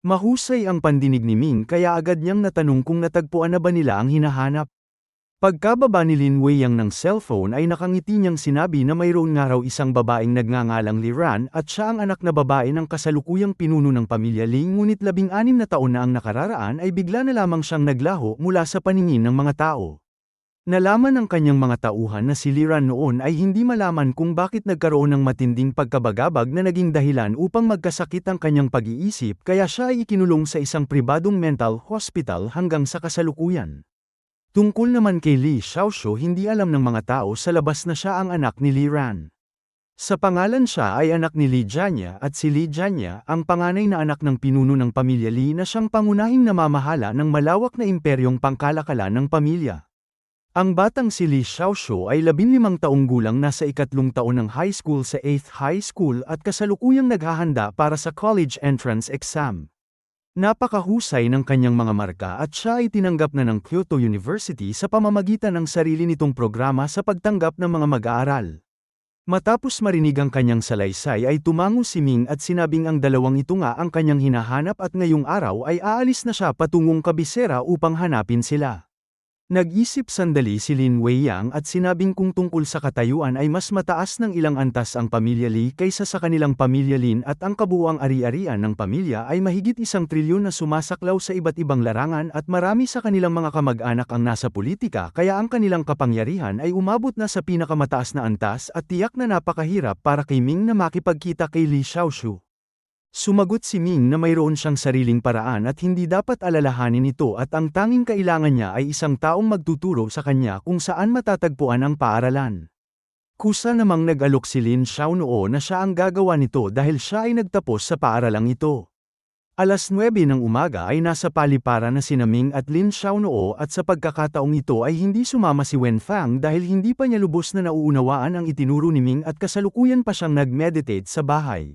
Mahusay ang pandinig ni Ming kaya agad niyang natanong kung natagpuan na ba nila ang hinahanap. Pagkababa ni Lin Weiyang ng cellphone ay nakangiti niyang sinabi na mayroon nga raw isang babaeng nagngangalang Liran at siya ang anak na babae ng kasalukuyang pinuno ng pamilya Ling, ngunit 16 na taon na ang nakararaan ay bigla na lamang siyang naglaho mula sa paningin ng mga tao. Nalaman ng kanyang mga tauhan na si Liran noon ay hindi malaman kung bakit nagkaroon ng matinding pagkabagabag na naging dahilan upang magkasakit ang kanyang pag-iisip, kaya siya ay ikinulong sa isang pribadong mental hospital hanggang sa kasalukuyan. Tungkol naman kay Li Xiaoshu, hindi alam ng mga tao sa labas na siya ang anak ni Liran. Sa pangalan siya ay anak ni Li Jianya at si Li Jianya ang panganay na anak ng pinuno ng pamilya Li na siyang pangunahing namamahala ng malawak na imperyong pangkalakalan ng pamilya. Ang batang si Li Xiaoshu ay 15 taong gulang, nasa 3 taon ng high school sa 8th high school at kasalukuyang naghahanda para sa college entrance exam. Napakahusay ng kanyang mga marka at siya ay tinanggap na ng Kyoto University sa pamamagitan ng sarili nitong programa sa pagtanggap ng mga mag-aaral. Matapos marinig ang kanyang salaysay ay tumango si Ming at sinabing ang dalawang ito nga ang kanyang hinahanap at ngayong araw ay aalis na siya patungong kabisera upang hanapin sila. Nag-isip sandali si Lin Weiyang at sinabing kung tungkol sa katayuan ay mas mataas ng ilang antas ang pamilya Li kaysa sa kanilang pamilya Lin at ang kabuuang ari-arian ng pamilya ay mahigit 1 trilyon na sumasaklaw sa iba't ibang larangan at marami sa kanilang mga kamag-anak ang nasa politika, kaya ang kanilang kapangyarihan ay umabot na sa pinakamataas na antas at tiyak na napakahirap para kay Ming na makipagkita kay Li Xiaoshu. Sumagot si Ming na mayroon siyang sariling paraan at hindi dapat alalahanin ito at ang tanging kailangan niya ay isang taong magtuturo sa kanya kung saan matatagpuan ang paaralan. Kusa namang nag-alok si Lin Xiaonoo na siya ang gagawa nito dahil siya ay nagtapos sa paaralang ito. Alas 9 ng umaga ay nasa paliparan na sina Ming at Lin Xiaonoo at sa pagkakataong ito ay hindi sumama si Wen Fang dahil hindi pa niya lubos na nauunawaan ang itinuro ni Ming at kasalukuyan pa siyang nag-meditate sa bahay.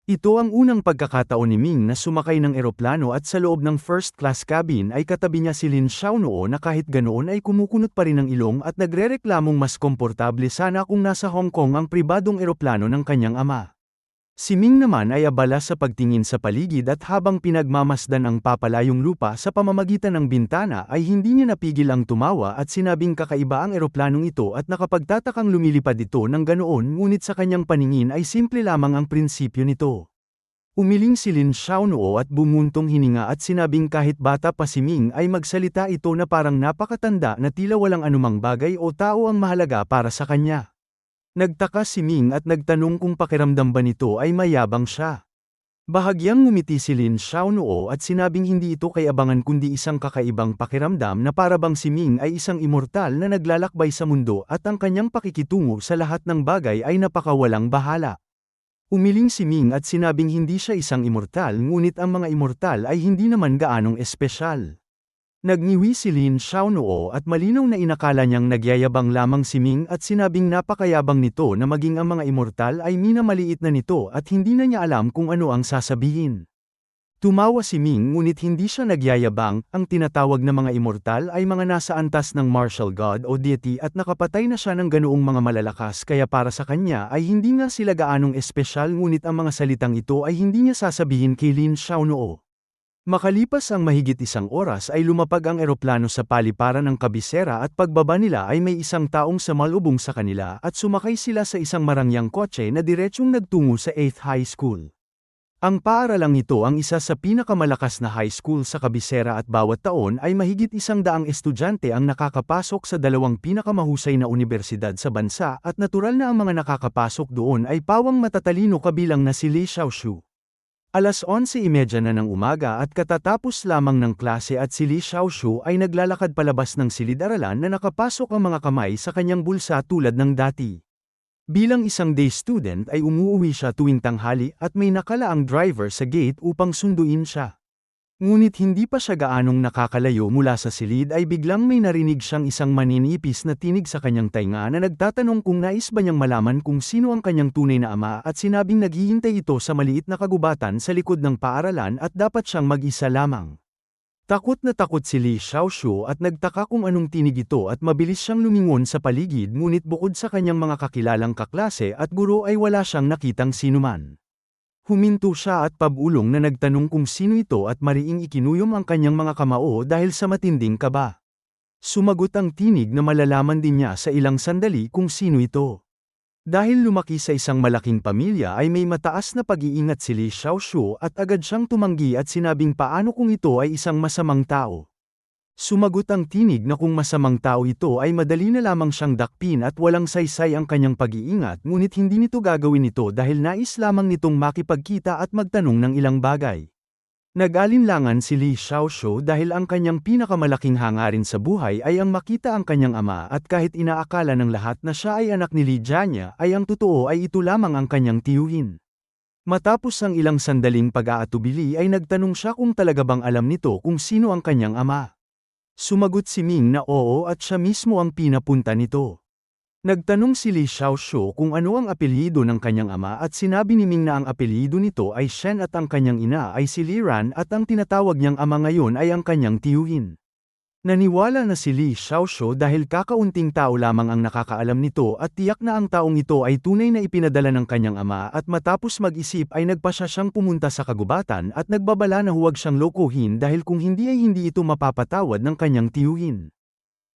Ito ang unang pagkakataon ni Ming na sumakay ng eroplano at sa loob ng first class cabin ay katabi niya si Lin Xiaonoo na kahit ganoon ay kumukunot pa rin ang ilong at nagrereklamong mas komportable sana kung nasa Hong Kong ang pribadong eroplano ng kanyang ama. Si Ming naman ay abala sa pagtingin sa paligid at habang pinagmamasdan ang papalayong lupa sa pamamagitan ng bintana ay hindi niya napigil ang tumawa at sinabing kakaiba ang eroplanong ito at nakapagtatakang lumilipad ito ng ganoon, ngunit sa kanyang paningin ay simple lamang ang prinsipyo nito. Umiling si Lin Xiaonoo at bumuntong hininga at sinabing kahit bata pa si Ming ay magsalita ito na parang napakatanda na tila walang anumang bagay o tao ang mahalaga para sa kanya. Nagtaka si Ming at nagtanong kung pakiramdam ba nito ay mayabang siya. Bahagyang ngumiti si Lin Xiaonoo at sinabing hindi ito kayabangan kundi isang kakaibang pakiramdam na parabang si Ming ay isang immortal na naglalakbay sa mundo at ang kanyang pakikitungo sa lahat ng bagay ay napakawalang bahala. Umiling si Ming at sinabing hindi siya isang immortal, ngunit ang mga immortal ay hindi naman gaanong espesyal. Nagngiwi si Lin Xiaonoo at malinaw na inakala niyang nagyayabang lamang si Ming at sinabing napakayabang nito na maging ang mga immortal ay minamaliit na nito at hindi na niya alam kung ano ang sasabihin. Tumawa si Ming ngunit hindi siya nagyayabang, ang tinatawag na mga immortal ay mga nasa antas ng martial god o deity at nakapatay na siya ng ganoong mga malalakas, kaya para sa kanya ay hindi nga sila gaanong espesyal, ngunit ang mga salitang ito ay hindi niya sasabihin kay Lin Xiaonoo. Makalipas ang mahigit 1 oras ay lumapag ang eroplano sa paliparan ng kabisera at pagbaba nila ay may isang taong sumalubong sa kanila at sumakay sila sa isang marangyang kotse na diretsong nagtungo sa 8th High School. Ang paaralang ito ang isa sa pinakamalakas na high school sa kabisera at bawat taon ay mahigit 100 estudyante ang nakakapasok sa 2 pinakamahusay na unibersidad sa bansa at natural na ang mga nakakapasok doon ay pawang matatalino kabilang na si Li Xiaoshu. Alas 11:30 na ng umaga at katatapos lamang ng klase at si Li Xiaoshu ay naglalakad palabas ng silid-aralan na nakapasok ang mga kamay sa kanyang bulsa tulad ng dati. Bilang isang day student ay umuuwi siya tuwing tanghali at may nakalaang driver sa gate upang sunduin siya. Ngunit hindi pa siya gaanong nakakalayo mula sa silid ay biglang may narinig siyang isang maninipis na tinig sa kanyang tainga na nagtatanong kung nais ba niyang malaman kung sino ang kanyang tunay na ama at sinabing naghihintay ito sa maliit na kagubatan sa likod ng paaralan at dapat siyang mag-isa lamang. Takot na takot si Li Xiaoshu at nagtaka kung anong tinig ito at mabilis siyang lumingon sa paligid, ngunit bukod sa kanyang mga kakilalang kaklase at guro ay wala siyang nakitang sinuman. Huminto siya at pabulong na nagtanong kung sino ito at mariing ikinuyom ang kanyang mga kamao dahil sa matinding kaba. Sumagot ang tinig na malalaman din niya sa ilang sandali kung sino ito. Dahil lumaki sa isang malaking pamilya ay may mataas na pag-iingat si Li Xiaoshu at agad siyang tumanggi at sinabing paano kung ito ay isang masamang tao. Sumagot ang tinig na kung masamang tao ito ay madali na lamang siyang dakpin at walang saysay ang kanyang pag-iingat ngunit hindi nito gagawin ito dahil nais lamang nitong makipagkita at magtanong ng ilang bagay. Nag-alinlangan si Li Xiaoshu dahil ang kanyang pinakamalaking hangarin sa buhay ay ang makita ang kanyang ama at kahit inaakala ng lahat na siya ay anak ni Li Jianya ay ang totoo ay ito lamang ang kanyang tiyuhin. Matapos ang ilang sandaling pag-aatubili ay nagtanong siya kung talaga bang alam nito kung sino ang kanyang ama. Sumagot si Ming na oo at siya mismo ang pinapunta nito. Nagtanong si Li Xiaoshu kung ano ang apelyido ng kanyang ama at sinabi ni Ming na ang apelyido nito ay Shen at ang kanyang ina ay si Li Ran at ang tinatawag niyang ama ngayon ay ang kanyang tiyuhin. Naniwala na si Li Xiaoshu dahil kakaunting tao lamang ang nakakaalam nito at tiyak na ang taong ito ay tunay na ipinadala ng kanyang ama at matapos mag-isip ay nagpasya siyang pumunta sa kagubatan at nagbabala na huwag siyang lokohin dahil kung hindi ay hindi ito mapapatawad ng kanyang tiyuhin.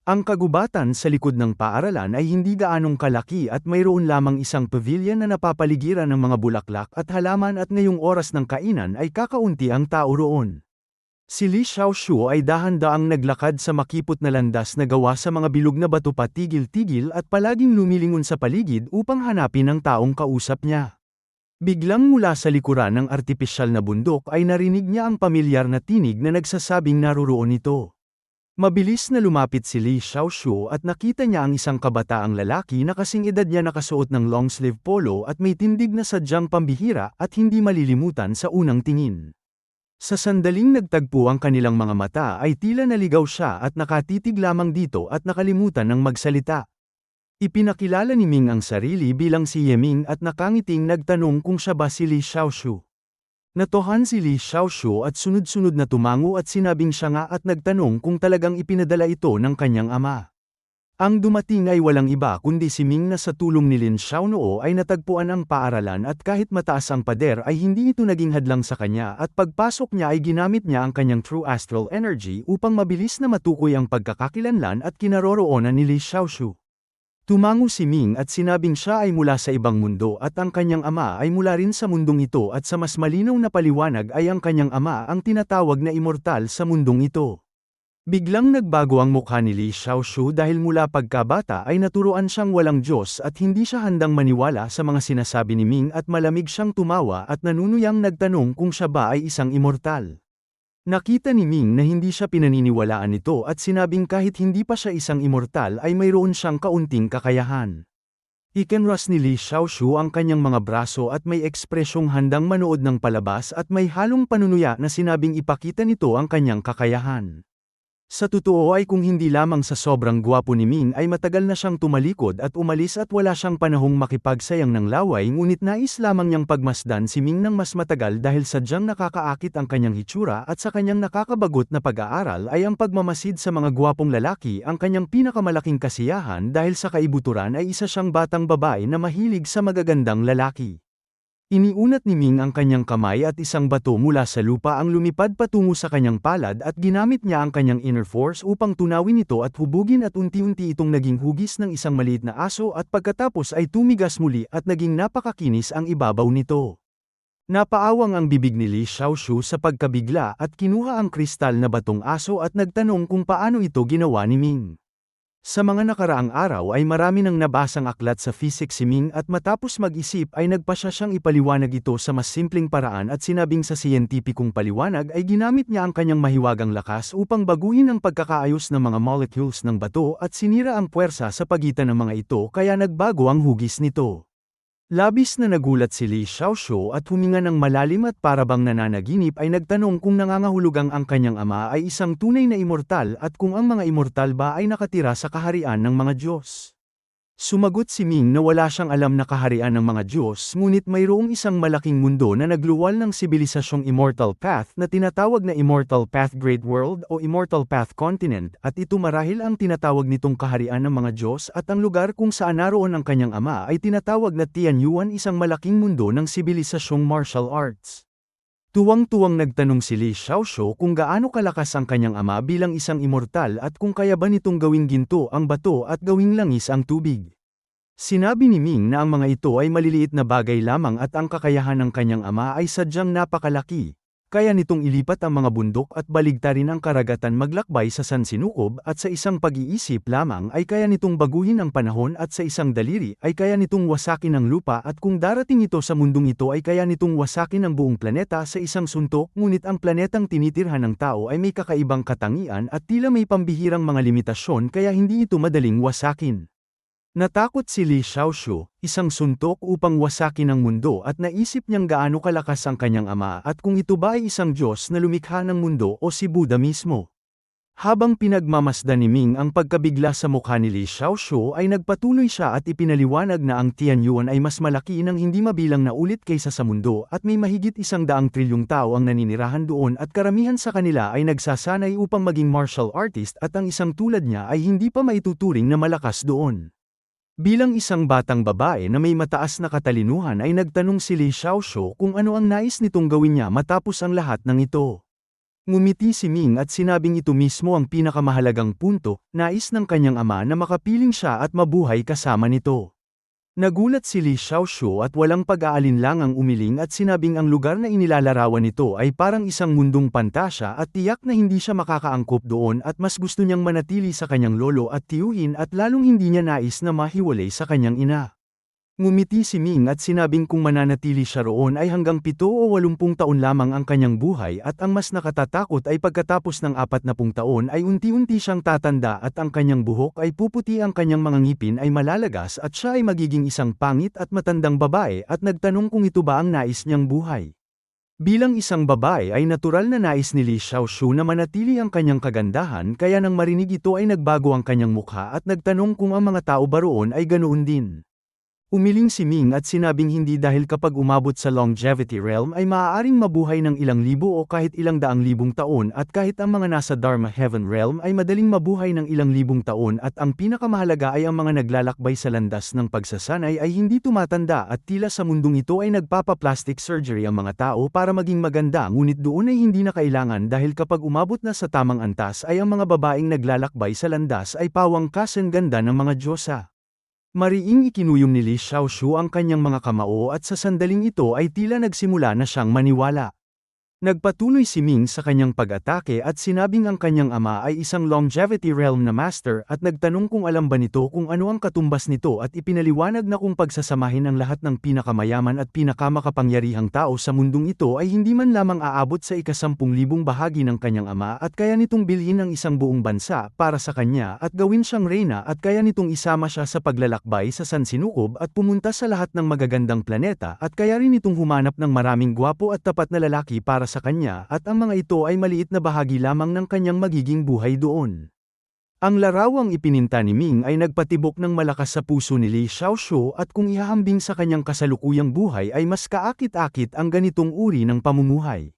Ang kagubatan sa likod ng paaralan ay hindi gaanong kalaki at mayroon lamang isang pavilion na napapaligiran ng mga bulaklak at halaman at ngayong oras ng kainan ay kakaunti ang tao roon. Si Li Xiaoshu ay dahan-daang naglakad sa makipot na landas na gawa sa mga bilog na bato patigil-tigil at palaging lumilingon sa paligid upang hanapin ang taong kausap niya. Biglang mula sa likuran ng artipisyal na bundok ay narinig niya ang pamilyar na tinig na nagsasabing naroroon ito. Mabilis na lumapit si Li Xiaoshu at nakita niya ang isang kabataang lalaki na kasing edad niya nakasuot ng long-sleeve polo at may tindig na sadyang pambihira at hindi malilimutan sa unang tingin. Sa sandaling nagtagpo ang kanilang mga mata ay tila naligaw siya at nakatitig lamang dito at nakalimutan ng magsalita. Ipinakilala ni Ming ang sarili bilang si Yeming at nakangiting nagtanong kung siya ba si Li Xiaoshu. Natohan si Li Xiaoshu at sunod-sunod na tumango at sinabing siya nga at nagtanong kung talagang ipinadala ito ng kanyang ama. Ang dumating ay walang iba kundi si Ming na sa tulong ni Lin Xiaonoo ay natagpuan ang paaralan at kahit mataas ang pader ay hindi ito naging hadlang sa kanya at pagpasok niya ay ginamit niya ang kanyang true astral energy upang mabilis na matukoy ang pagkakakilanlan at kinaroroonan ni Li Xiaoshu. Tumango si Ming at sinabing siya ay mula sa ibang mundo at ang kanyang ama ay mula rin sa mundong ito at sa mas malinaw na paliwanag ay ang kanyang ama ang tinatawag na immortal sa mundong ito. Biglang nagbago ang mukha ni Li Xiaoshu dahil mula pagkabata ay naturuan siyang walang Diyos at hindi siya handang maniwala sa mga sinasabi ni Ming at malamig siyang tumawa at nanunuyang nagtanong kung siya ba ay isang immortal. Nakita ni Ming na hindi siya pinaniniwalaan nito at sinabing kahit hindi pa siya isang immortal ay mayroon siyang kaunting kakayahan. Ikinras ni Li Xiaoshu ang kanyang mga braso at may ekspresyong handang manood ng palabas at may halong panunuya na sinabing ipakita nito ang kanyang kakayahan. Sa totoo ay kung hindi lamang sa sobrang gwapo ni Ming ay matagal na siyang tumalikod at umalis at wala siyang panahong makipagsayang ng laway ngunit nais lamang niyang pagmasdan si Ming ng mas matagal dahil sadyang nakakaakit ang kanyang hitsura at sa kanyang nakakabagot na pag-aaral ay ang pagmamasid sa mga gwapong lalaki ang kanyang pinakamalaking kasiyahan dahil sa kaibuturan ay isa siyang batang babae na mahilig sa magagandang lalaki. Iniunat ni Ming ang kanyang kamay at isang bato mula sa lupa ang lumipad patungo sa kanyang palad at ginamit niya ang kanyang inner force upang tunawin ito at hubugin at unti-unti itong naging hugis ng isang maliit na aso at pagkatapos ay tumigas muli at naging napakakinis ang ibabaw nito. Napaawang ang bibig ni Li Xiaoshu sa pagkabigla at kinuha ang kristal na batong aso at nagtanong kung paano ito ginawa ni Ming. Sa mga nakaraang araw ay marami nang nabasang aklat sa physics si Ming at matapos mag-isip ay nagpasya siyang ipaliwanag ito sa mas simpleng paraan at sinabing sa siyentipikong paliwanag ay ginamit niya ang kanyang mahiwagang lakas upang baguhin ang pagkakaayos ng mga molecules ng bato at sinira ang puwersa sa pagitan ng mga ito kaya nagbago ang hugis nito. Labis na nagulat si Li Xiaoshu at huminga ng malalim at parabang nananaginip ay nagtanong kung nangangahulugang ang kanyang ama ay isang tunay na immortal at kung ang mga immortal ba ay nakatira sa kaharian ng mga Diyos. Sumagot si Ming na wala siyang alam na kaharian ng mga Diyos ngunit mayroong isang malaking mundo na nagluwal ng sibilisasyong Immortal Path na tinatawag na Immortal Path Great World o Immortal Path Continent at ito marahil ang tinatawag nitong kaharian ng mga Diyos at ang lugar kung saan naroon ang kanyang ama ay tinatawag na Tianyuan, isang malaking mundo ng sibilisasyong martial arts. Tuwang-tuwang nagtanong si Li Xiaoshu kung gaano kalakas ang kanyang ama bilang isang immortal at kung kaya ba nitong gawing ginto ang bato at gawing langis ang tubig. Sinabi ni Ming na ang mga ito ay maliliit na bagay lamang at ang kakayahan ng kanyang ama ay sadyang napakalaki. Kaya nitong ilipat ang mga bundok at baligtarin ang karagatan maglakbay sa sansinukob at sa isang pag-iisip lamang ay kaya nitong baguhin ang panahon at sa isang daliri ay kaya nitong wasakin ang lupa at kung darating ito sa mundong ito ay kaya nitong wasakin ang buong planeta sa isang suntok ngunit ang planetang tinitirhan ng tao ay may kakaibang katangian at tila may pambihirang mga limitasyon kaya hindi ito madaling wasakin. Natakot si Li Xiaoshu, isang suntok upang wasakin ang mundo at naisip niyang gaano kalakas ang kanyang ama at kung ito ba ay isang Diyos na lumikha ng mundo o si Buddha mismo. Habang pinagmamasdan ni Ming ang pagkabigla sa mukha ni Li Xiaoshu ay nagpatuloy siya at ipinaliwanag na ang Tianyuan ay mas malaki ng hindi mabilang na ulit kaysa sa mundo at may mahigit 100 trilyong tao ang naninirahan doon at karamihan sa kanila ay nagsasanay upang maging martial artist at ang isang tulad niya ay hindi pa maituturing na malakas doon. Bilang isang batang babae na may mataas na katalinuhan ay nagtanong si Li Xiaoshu kung ano ang nais nitong gawin niya matapos ang lahat ng ito. Ngumiti si Ming at sinabing ito mismo ang pinakamahalagang punto, nais ng kanyang ama na makapiling siya at mabuhay kasama nito. Nagulat si Li Xiaoshu at walang pag-aalinlangang umiling at sinabing ang lugar na inilalarawan nito ay parang isang mundong pantasya at tiyak na hindi siya makakaangkop doon at mas gusto niyang manatili sa kanyang lolo at tiyuhin at lalong hindi niya nais na mahiwalay sa kanyang ina. Ngumiti si Ming at sinabing kung mananatili siya roon ay hanggang 7 o 80 taon lamang ang kanyang buhay at ang mas nakatatakot ay pagkatapos ng 40 taon ay unti-unti siyang tatanda at ang kanyang buhok ay puputi, ang kanyang mga ngipin ay malalagas at siya ay magiging isang pangit at matandang babae at nagtanong kung ito ba ang nais niyang buhay. Bilang isang babae ay natural na nais ni Li Xiaoshu na manatili ang kanyang kagandahan kaya nang marinig ito ay nagbago ang kanyang mukha at nagtanong kung ang mga tao ba roon ay ganoon din. Umiling si Ming at sinabing hindi dahil kapag umabot sa longevity realm ay maaaring mabuhay ng ilang libo o kahit ilang daang libong taon at kahit ang mga nasa Dharma Heaven realm ay madaling mabuhay ng ilang libong taon at ang pinakamahalaga ay ang mga naglalakbay sa landas ng pagsasanay ay hindi tumatanda at tila sa mundong ito ay nagpapa-plastic surgery ang mga tao para maging maganda ngunit doon ay hindi na kailangan dahil kapag umabot na sa tamang antas ay ang mga babaeng naglalakbay sa landas ay pawang kasang-ganda ng mga diyosa. Mariing ikinuyom ni Li Xiaoshu ang kanyang mga kamao at sa sandaling ito ay tila nagsimula na siyang maniwala. Nagpatuloy si Ming sa kanyang pag-atake at sinabing ang kanyang ama ay isang longevity realm na master at nagtanong kung alam ba nito kung ano ang katumbas nito at ipinaliwanag na kung pagsasamahin ang lahat ng pinakamayaman at pinakamakapangyarihang tao sa mundong ito ay hindi man lamang aabot sa 10,000 bahagi ng kanyang ama at kaya nitong bilhin ang isang buong bansa para sa kanya at gawin siyang reyna at kaya nitong isama siya sa paglalakbay sa sansinukob at pumunta sa lahat ng magagandang planeta at kaya rin itong humanap ng maraming gwapo at tapat na lalaki para sa kanya at ang mga ito ay maliit na bahagi lamang ng kanyang magiging buhay doon. Ang larawang ipininta ni Ming ay nagpatibok ng malakas sa puso ni Li Xiaoshu at kung ihahambing sa kanyang kasalukuyang buhay ay mas kaakit-akit ang ganitong uri ng pamumuhay.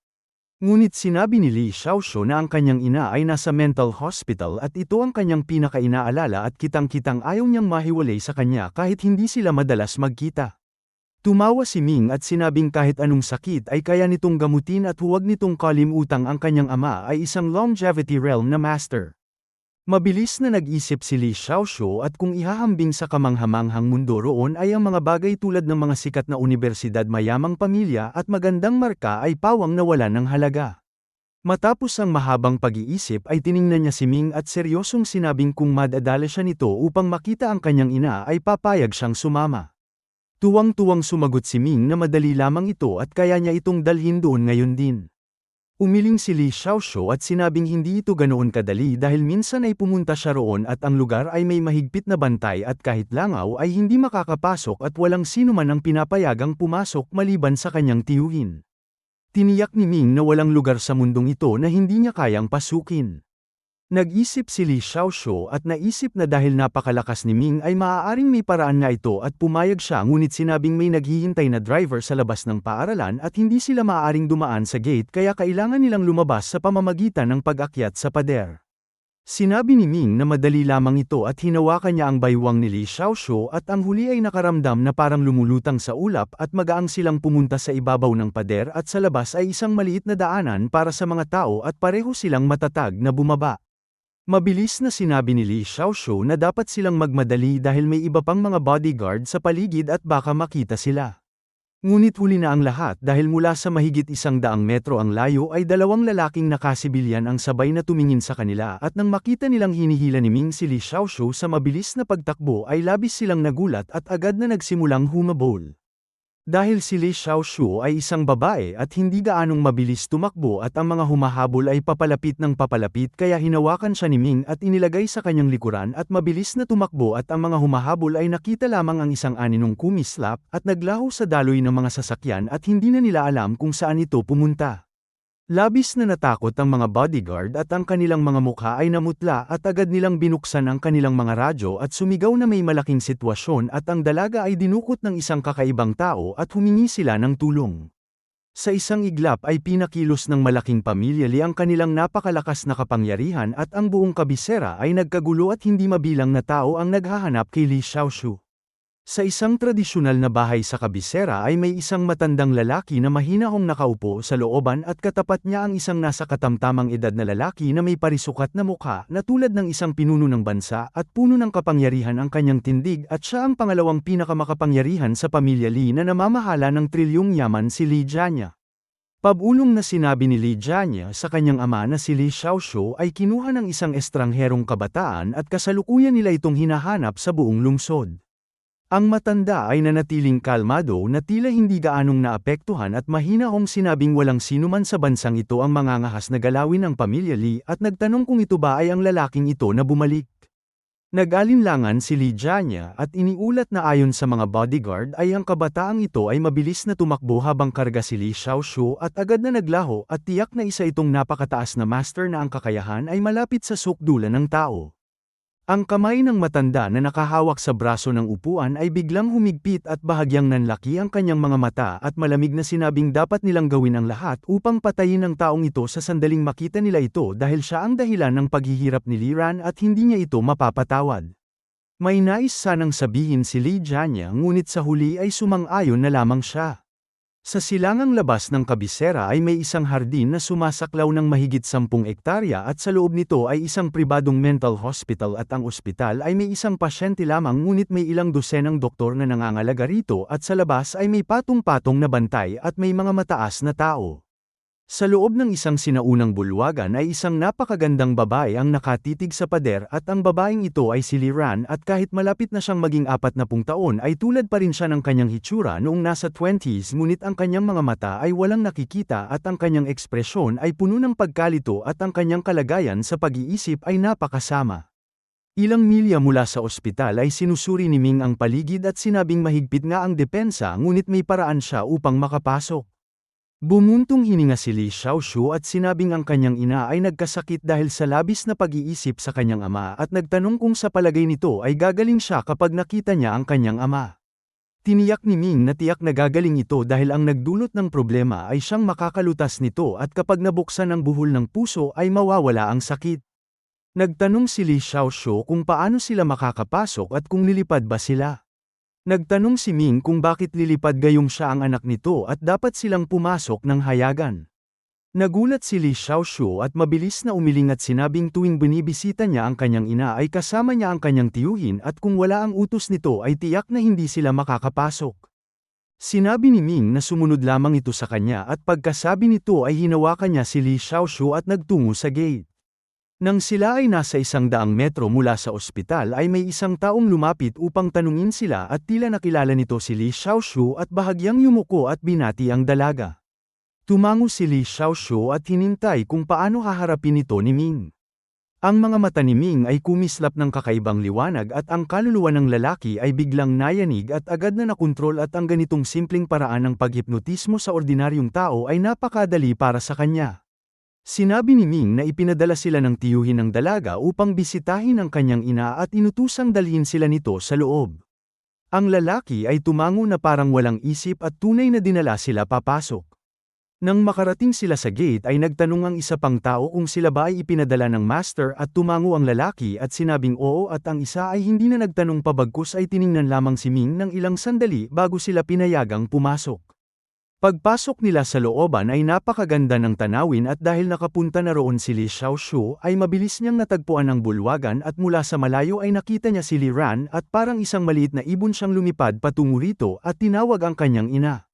Ngunit sinabi ni Li Xiaoshu na ang kanyang ina ay nasa mental hospital at ito ang kanyang pinaka-inaalala at kitang-kitang ayaw niyang mahiwalay sa kanya kahit hindi sila madalas magkita. Tumawa si Ming at sinabing kahit anong sakit ay kaya nitong gamutin at huwag nitong kalimutang ang kanyang ama ay isang longevity realm na master. Mabilis na nag-isip si Li Xiaoshu at kung ihahambing sa kamanghamanghang mundo roon ay ang mga bagay tulad ng mga sikat na unibersidad, mayamang pamilya at magandang marka ay pawang nawalan ng halaga. Matapos ang mahabang pag-iisip ay tiningnan niya si Ming at seryosong sinabing kung madadala siya nito upang makita ang kanyang ina ay papayag siyang sumama. Tuwang-tuwang sumagot si Ming na madali lamang ito at kaya niya itong dalhin doon ngayon din. Umiling si Li Xiaoshu at sinabing hindi ito ganoon kadali dahil minsan ay pumunta siya roon at ang lugar ay may mahigpit na bantay at kahit langaw ay hindi makakapasok at walang sino man ang pinapayagang pumasok maliban sa kanyang tiyuhin. Tiniyak ni Ming na walang lugar sa mundong ito na hindi niya kayang pasukin. Nag-isip si Li Xiaoshu at naisip na dahil napakalakas ni Ming ay maaaring may paraan nga ito at pumayag siya, ngunit sinabing may naghihintay na driver sa labas ng paaralan at hindi sila maaaring dumaan sa gate kaya kailangan nilang lumabas sa pamamagitan ng pag-akyat sa pader. Sinabi ni Ming na madali lamang ito at hinawakan niya ang baywang ni Li Xiaoshu at ang huli ay nakaramdam na parang lumulutang sa ulap at magaang silang pumunta sa ibabaw ng pader at sa labas ay isang maliit na daanan para sa mga tao at pareho silang matatag na bumaba. Mabilis na sinabi ni Li Xiaoshu na dapat silang magmadali dahil may iba pang mga bodyguard sa paligid at baka makita sila. Ngunit huli na ang lahat dahil mula sa mahigit 100 metro ang layo ay dalawang lalaking nakasibilyan ang sabay na tumingin sa kanila at nang makita nilang hinihila ni Ming si Li Xiaoshu sa mabilis na pagtakbo ay labis silang nagulat at agad na nagsimulang humabol. Dahil si Li Xiaoshu ay isang babae at hindi gaanong mabilis tumakbo at ang mga humahabol ay papalapit ng papalapit kaya hinawakan siya ni Ming at inilagay sa kanyang likuran at mabilis na tumakbo at ang mga humahabol ay nakita lamang ang isang aninong kumislap at naglaho sa daloy ng mga sasakyan at hindi na nila alam kung saan ito pumunta. Labis na natakot ang mga bodyguard at ang kanilang mga mukha ay namutla at agad nilang binuksan ang kanilang mga radyo at sumigaw na may malaking sitwasyon at ang dalaga ay dinukot ng isang kakaibang tao at humingi sila ng tulong. Sa isang iglap ay pinakilos ng malaking pamilya Li ang kanilang napakalakas na kapangyarihan at ang buong kabisera ay nagkagulo at hindi mabilang na tao ang naghahanap kay Li Xiaoshu. Sa isang tradisyonal na bahay sa kabisera ay may isang matandang lalaki na mahinahong nakaupo sa looban at katapat niya ang isang nasa katamtamang edad na lalaki na may parisukat na mukha na tulad ng isang pinuno ng bansa at puno ng kapangyarihan ang kanyang tindig at siya ang pangalawang pinakamakapangyarihan sa pamilya Li na namamahala ng trilyong yaman si Li Jianya. Pabulong na sinabi ni Li Jianya sa kanyang ama na si Li Xiaoshu ay kinuha ng isang estrangherong kabataan at kasalukuyan nila itong hinahanap sa buong lungsod. Ang matanda ay nanatiling kalmado na tila hindi gaanong naapektuhan at mahinahong sinabing walang sinuman sa bansang ito ang mangangahas na galawin ng pamilya Li at nagtanong kung ito ba ay ang lalaking ito na bumalik. Nag-alinlangan si Li Jianya at iniulat na ayon sa mga bodyguard ay ang kabataang ito ay mabilis na tumakbo habang karga si Li Xiaoshu at agad na naglaho at tiyak na isa itong napakataas na master na ang kakayahan ay malapit sa sukdulan ng tao. Ang kamay ng matanda na nakahawak sa braso ng upuan ay biglang humigpit at bahagyang nanlaki ang kanyang mga mata at malamig na sinabing dapat nilang gawin ang lahat upang patayin ang taong ito sa sandaling makita nila ito dahil siya ang dahilan ng paghihirap ni Li Ran at hindi niya ito mapapatawad. May nais sanang sabihin si Li Jianya ngunit sa huli ay sumang-ayon na lamang siya. Sa silangang labas ng kabisera ay may isang hardin na sumasaklaw ng mahigit 10 ektarya at sa loob nito ay isang pribadong mental hospital at ang ospital ay may isang pasyente lamang ngunit may ilang dosenang doktor na nangangalaga rito at sa labas ay may patong-patong na bantay at may mga mataas na tao. Sa loob ng isang sinaunang bulwagan ay isang napakagandang babae ang nakatitig sa pader at ang babaeng ito ay si Li Ran at kahit malapit na siyang maging 40 taon ay tulad pa rin siya ng kanyang hitsura noong nasa 20s ngunit ang kanyang mga mata ay walang nakikita at ang kanyang ekspresyon ay puno ng pagkalito at ang kanyang kalagayan sa pag-iisip ay napakasama. Ilang milya mula sa ospital ay sinusuri ni Ming ang paligid at sinabing mahigpit nga ang depensa ngunit may paraan siya upang makapasok. Bumuntong hininga si Li Xiaoshu at sinabing ang kanyang ina ay nagkasakit dahil sa labis na pag-iisip sa kanyang ama at nagtanong kung sa palagay nito ay gagaling siya kapag nakita niya ang kanyang ama. Tiniyak ni Ming na tiyak na gagaling ito dahil ang nagdulot ng problema ay siyang makakalutas nito at kapag nabuksan ang buhol ng puso ay mawawala ang sakit. Nagtanong si Li Xiaoshu kung paano sila makakapasok at kung lilipad ba sila. Nagtanong si Ming kung bakit lilipad gayong siya ang anak nito at dapat silang pumasok ng hayagan. Nagulat si Li Xiaoshu at mabilis na umiling at sinabing tuwing binibisita niya ang kanyang ina ay kasama niya ang kanyang tiyuhin at kung wala ang utos nito ay tiyak na hindi sila makakapasok. Sinabi ni Ming na sumunod lamang ito sa kanya at pagkasabi nito ay hinawakan niya si Li Xiaoshu at nagtungo sa gate. Nang sila ay nasa 100 metro mula sa ospital ay may isang taong lumapit upang tanungin sila at tila nakilala nito si Li Xiaoshu at bahagyang yumuko at binati ang dalaga. Tumango si Li Xiaoshu at hinintay kung paano haharapin ito ni Ming. Ang mga mata ni Ming ay kumislap ng kakaibang liwanag at ang kaluluwa ng lalaki ay biglang nayanig at agad na nakontrol at ang ganitong simpleng paraan ng paghipnotismo sa ordinaryong tao ay napakadali para sa kanya. Sinabi ni Ming na ipinadala sila ng tiyuhin ng dalaga upang bisitahin ang kanyang ina at inutusang dalhin sila nito sa loob. Ang lalaki ay tumango na parang walang isip at tunay na dinala sila papasok. Nang makarating sila sa gate ay nagtanong ang isa pang tao kung sila ba ay ipinadala ng master at tumango ang lalaki at sinabing oo at ang isa ay hindi na nagtanong pa bagkus ay tiningnan lamang si Ming ng ilang sandali bago sila pinayagang pumasok. Pagpasok nila sa looban ay napakaganda ng tanawin at dahil nakapunta na roon si Li Xiaoshu ay mabilis niyang natagpuan ang bulwagan at mula sa malayo ay nakita niya si Li Ran at parang isang maliit na ibon siyang lumipad patungo rito at tinawag ang kanyang ina.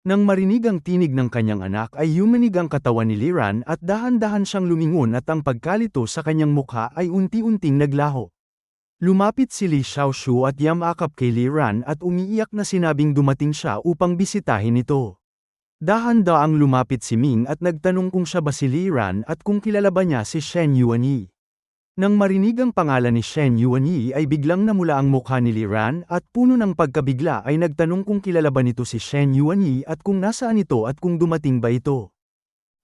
Nang marinig ang tinig ng kanyang anak ay yumanig ang katawan ni Li Ran at dahan-dahan siyang lumingon at ang pagkalito sa kanyang mukha ay unti-unting naglaho. Lumapit si Li Xiaoshu at yamakap kay Li Ran at umiiyak na sinabing dumating siya upang bisitahin ito. Dahan-daang lumapit si Ming at nagtanong kung siya ba si Li Ran at kung kilala ba niya si Shen Yuanyi. Nang marinig ang pangalan ni Shen Yuanyi ay biglang namula ang mukha ni Li Ran at puno ng pagkabigla ay nagtanong kung kilala ba nito si Shen Yuanyi at kung nasaan ito at kung dumating ba ito.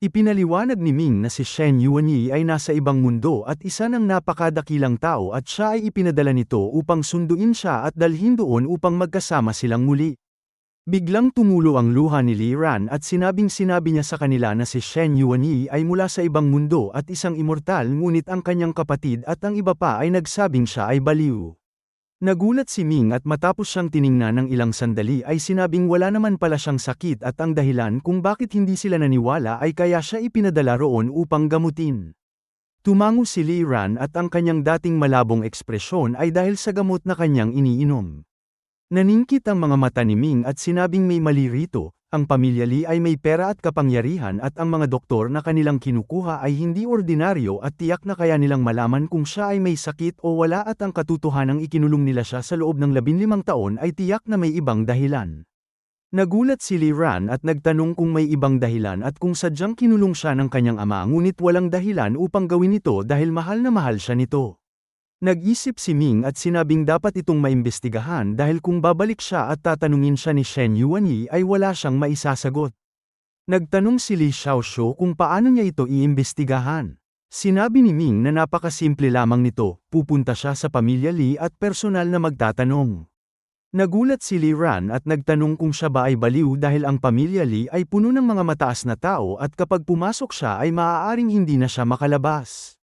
Ipinaliwanag ni Ming na si Shen Yuanyi ay nasa ibang mundo at isa ng napakadakilang tao at siya ay ipinadala nito upang sunduin siya at dalhin doon upang magkasama silang muli. Biglang tumulo ang luha ni Li Ran at sinabi niya sa kanila na si Shen Yuanyi ay mula sa ibang mundo at isang immortal ngunit ang kanyang kapatid at ang iba pa ay nagsabing siya ay baliw. Nagulat si Ming at matapos siyang tiningnan ng ilang sandali ay sinabing wala naman pala siyang sakit at ang dahilan kung bakit hindi sila naniwala ay kaya siya ipinadala roon upang gamutin. Tumango si Li Ran at ang kanyang dating malabong ekspresyon ay dahil sa gamot na kanyang iniinom. Naningkit ang mga mata ni Ming at sinabing may mali rito, ang pamilya Li ay may pera at kapangyarihan at ang mga doktor na kanilang kinukuha ay hindi ordinaryo at tiyak na kaya nilang malaman kung siya ay may sakit o wala at ang katotohanang ikinulong nila siya sa loob ng 15 taon ay tiyak na may ibang dahilan. Nagulat si Li Ran at nagtanong kung may ibang dahilan at kung sadyang kinulong siya ng kanyang ama ngunit walang dahilan upang gawin ito dahil mahal na mahal siya nito. Nag-isip si Ming at sinabing dapat itong maimbestigahan dahil kung babalik siya at tatanungin siya ni Shen Yuanyi ay wala siyang maisasagot. Nagtanong si Li Xiaoshu kung paano niya ito iimbestigahan. Sinabi ni Ming na napakasimple lamang nito, pupunta siya sa pamilya Li at personal na magtatanong. Nagulat si Li Ran at nagtanong kung siya ba ay baliw dahil ang pamilya Li ay puno ng mga mataas na tao at kapag pumasok siya ay maaaring hindi na siya makalabas.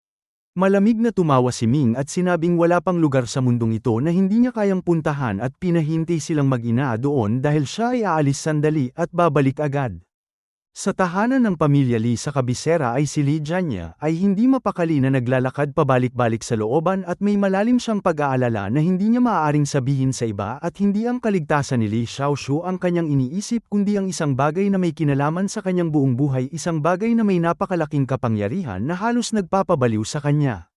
Malamig na tumawa si Ming at sinabing wala pang lugar sa mundong ito na hindi niya kayang puntahan at pinahintay silang mag-ina doon dahil siya ay aalis sandali at babalik agad. Sa tahanan ng pamilya Li sa kabisera ay si Li Jianya ay hindi mapakali na naglalakad pabalik-balik sa looban at may malalim siyang pag-aalala na hindi niya maaaring sabihin sa iba at hindi ang kaligtasan ni Li Xiaoshu ang kanyang iniisip kundi ang isang bagay na may kinalaman sa kanyang buong buhay, isang bagay na may napakalaking kapangyarihan na halos nagpapabaliw sa kanya.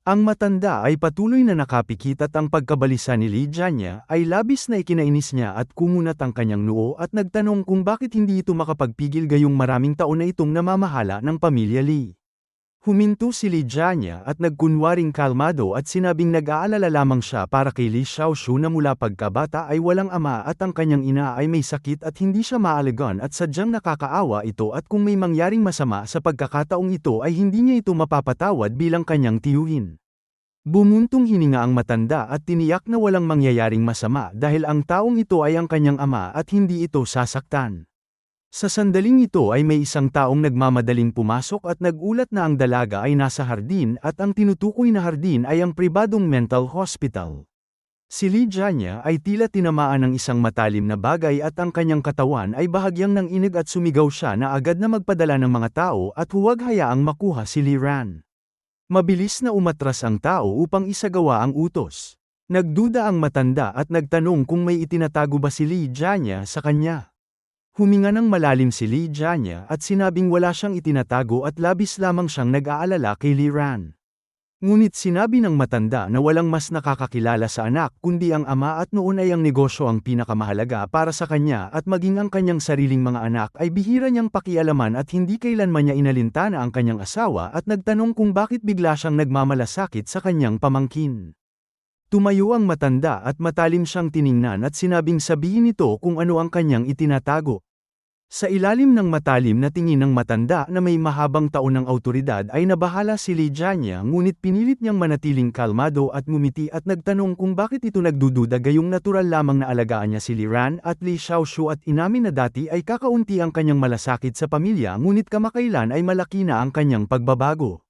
Ang matanda ay patuloy na nakapikit at ang pagkabalisa ni Li Jianya ay labis na ikinainis niya at kumunat ang kanyang noo at nagtanong kung bakit hindi ito makapagpigil gayong maraming taon na itong namamahala ng pamilya Li. Huminto si Li Jianya at nagkunwaring kalmado at sinabing nag-aalala lamang siya para kay Li Xiaoshu na mula pagkabata ay walang ama at ang kanyang ina ay may sakit at hindi siya maalagaan at sadyang nakakaawa ito at kung may mangyaring masama sa pagkakataong ito ay hindi niya ito mapapatawad bilang kanyang tiyuhin. Bumuntong hininga ang matanda at tiniyak na walang mangyayaring masama dahil ang taong ito ay ang kanyang ama at hindi ito sasaktan. Sa sandaling ito ay may isang taong nagmamadaling pumasok at nagulat na ang dalaga ay nasa hardin at ang tinutukoy na hardin ay ang pribadong mental hospital. Si Li Jianya ay tila tinamaan ng isang matalim na bagay at ang kanyang katawan ay bahagyang nanginig at sumigaw siya na agad na magpadala ng mga tao at huwag hayaang makuha si Li Ran. Mabilis na umatras ang tao upang isagawa ang utos. Nagduda ang matanda at nagtanong kung may itinatago ba si Li Jianya sa kanya. Huminga ng malalim si Li Jianya at sinabing wala siyang itinatago at labis lamang siyang nag-aalala kay Li Ran. Ngunit sinabi ng matanda na walang mas nakakakilala sa anak kundi ang ama at noon ay ang negosyo ang pinakamahalaga para sa kanya at maging ang kanyang sariling mga anak ay bihira niyang pakialaman at hindi kailanman niya inalintana ang kanyang asawa at nagtanong kung bakit bigla siyang nagmamalasakit sa kanyang pamangkin. Tumayo ang matanda at matalim siyang tiningnan at sinabing sabihin nito kung ano ang kanyang itinatago. Sa ilalim ng matalim na tingin ng matanda na may mahabang taon ng awtoridad ay nabahala si Li Jianya ngunit pinilit niyang manatiling kalmado at ngumiti at nagtanong kung bakit ito nagdududa gayong natural lamang na alagaan niya si Li Ran at Li Xiaoshu at inamin na dati ay kakaunti ang kanyang malasakit sa pamilya ngunit kamakailan ay malaki na ang kanyang pagbabago.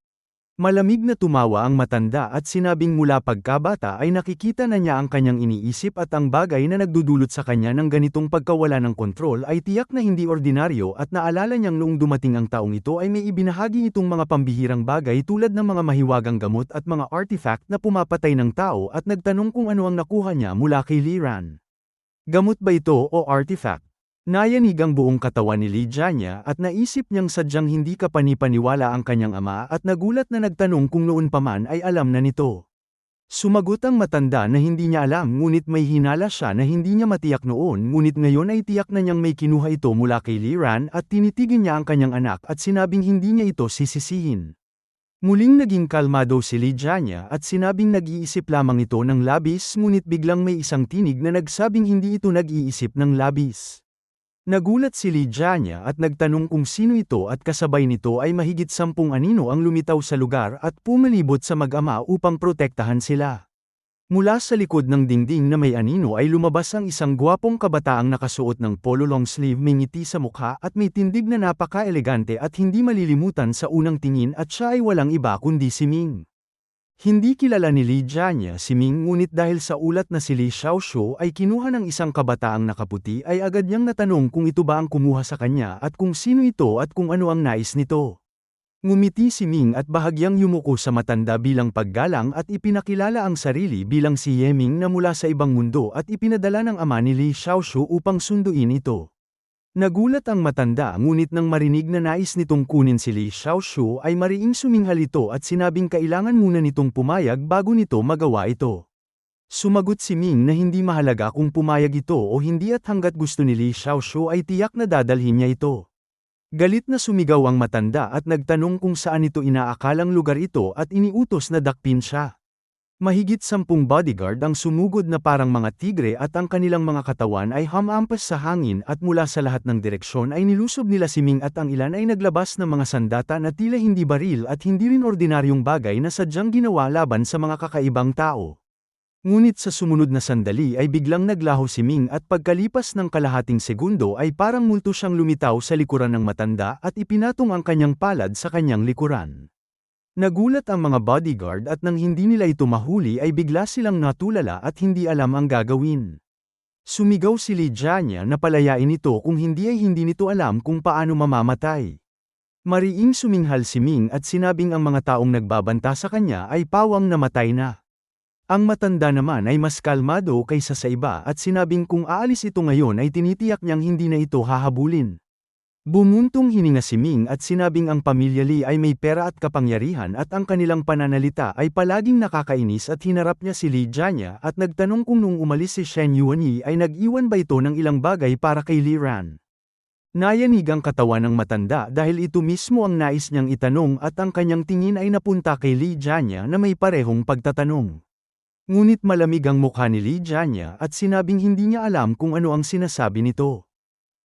Malamig na tumawa ang matanda at sinabing mula pagkabata ay nakikita na niya ang kanyang iniisip at ang bagay na nagdudulot sa kanya ng ganitong pagkawala ng kontrol ay tiyak na hindi ordinaryo at naalala niyang noong dumating ang taong ito ay may ibinahagi itong mga pambihirang bagay tulad ng mga mahiwagang gamot at mga artifact na pumapatay ng tao at nagtanong kung ano ang nakuha niya mula kay Li Ran. Gamot ba ito o artifact? Nayanig ang buong katawan ni Li Jianya at naisip niyang sadyang hindi kapanipaniwala ang kanyang ama at nagulat na nagtanong kung noon pa man ay alam na nito. Sumagot ang matanda na hindi niya alam ngunit may hinala siya na hindi niya matiyak noon ngunit ngayon ay tiyak na niyang may kinuha ito mula kay Li Ran at tinitigin niya ang kanyang anak at sinabing hindi niya ito sisisihin. Muling naging kalmado si Li Jianya at sinabing nag-iisip lamang ito ng labis ngunit biglang may isang tinig na nagsabing hindi ito nag-iisip ng labis. Nagulat si Li Jianya at nagtanong kung sino ito at kasabay nito ay mahigit 10 anino ang lumitaw sa lugar at pumalibot sa mag-ama upang protektahan sila. Mula sa likod ng dingding na may anino ay lumabas ang isang gwapong kabataang nakasuot ng polo long sleeve, may ngiti sa mukha at may tindig na napaka-elegante at hindi malilimutan sa unang tingin at siya ay walang iba kundi si Ming. Hindi kilala ni Li Jianya si Ming ngunit dahil sa ulat na si Li Xiaoshu ay kinuha ng isang kabataang nakaputi ay agad niyang natanong kung ito ba ang kumuha sa kanya at kung sino ito at kung ano ang nais nito. Ngumiti si Ming at bahagyang yumuko sa matanda bilang paggalang at ipinakilala ang sarili bilang si Yeming na mula sa ibang mundo at ipinadala ng ama ni Li Xiaoshu upang sunduin ito. Nagulat ang matanda ngunit nang marinig na nais nitong kunin si Li Xiaoshu ay mariing suminghal ito at sinabing kailangan muna nitong pumayag bago nito magawa ito. Sumagot si Ming na hindi mahalaga kung pumayag ito o hindi at hanggat gusto ni Li Xiaoshu ay tiyak na dadalhin niya ito. Galit na sumigaw ang matanda at nagtanong kung saan ito inaakalang lugar ito at iniutos na dakpin siya. Mahigit 10 bodyguard ang sumugod na parang mga tigre at ang kanilang mga katawan ay hamampas sa hangin at mula sa lahat ng direksyon ay nilusob nila si Ming at ang ilan ay naglabas ng mga sandata na tila hindi baril at hindi rin ordinaryong bagay na sadyang ginawa laban sa mga kakaibang tao. Ngunit sa sumunod na sandali ay biglang naglaho si Ming at pagkalipas ng kalahating segundo ay parang multo siyang lumitaw sa likuran ng matanda at ipinatong ang kanyang palad sa kanyang likuran. Nagulat ang mga bodyguard at nang hindi nila ito mahuli ay bigla silang natulala at hindi alam ang gagawin. Sumigaw si Li Jianya na palayain ito kung hindi ay hindi nito alam kung paano mamamatay. Mariing suminghal si Ming at sinabing ang mga taong nagbabanta sa kanya ay pawang namatay na. Ang matanda naman ay mas kalmado kaysa sa iba at sinabing kung aalis ito ngayon ay tinitiyak niyang hindi na ito hahabulin. Bumuntong hininga si Ming at sinabing ang pamilya Li ay may pera at kapangyarihan at ang kanilang pananalita ay palaging nakakainis at hinarap niya si Li Jianya at nagtanong kung nung umalis si Shen Yuanyi ay nag-iwan ba ito ng ilang bagay para kay Li Ran. Nayanig ang katawan ng matanda dahil ito mismo ang nais niyang itanong at ang kanyang tingin ay napunta kay Li Jianya na may parehong pagtatanong. Ngunit malamig ang mukha ni Li Jianya at sinabing hindi niya alam kung ano ang sinasabi nito.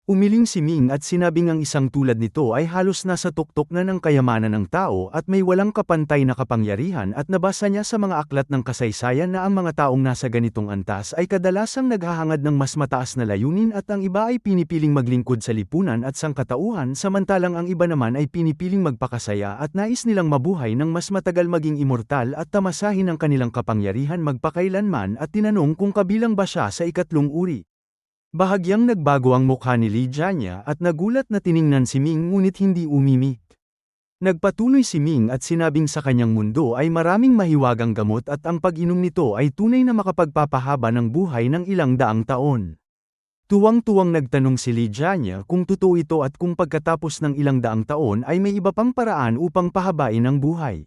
Umiling si Ming at sinabing ang isang tulad nito ay halos nasa tuktok na ng kayamanan ng tao at may walang kapantay na kapangyarihan at nabasa niya sa mga aklat ng kasaysayan na ang mga taong nasa ganitong antas ay kadalasang naghahangad ng mas mataas na layunin at ang iba ay pinipiling maglingkod sa lipunan at sangkatauhan samantalang ang iba naman ay pinipiling magpakasaya at nais nilang mabuhay ng mas matagal maging immortal at tamasahin ang kanilang kapangyarihan magpakailanman at tinanong kung kabilang ba siya sa ikatlong uri. Bahagyang nagbago ang mukha ni Li Jianya at nagulat na tiningnan si Ming ngunit hindi umimik. Nagpatuloy si Ming at sinabing sa kanyang mundo ay maraming mahiwagang gamot at ang pag-inom nito ay tunay na makapagpapahaba ng buhay ng ilang daang taon. Tuwang-tuwang nagtanong si Li Jianya kung totoo ito at kung pagkatapos ng ilang daang taon ay may iba pang paraan upang pahabain ang buhay.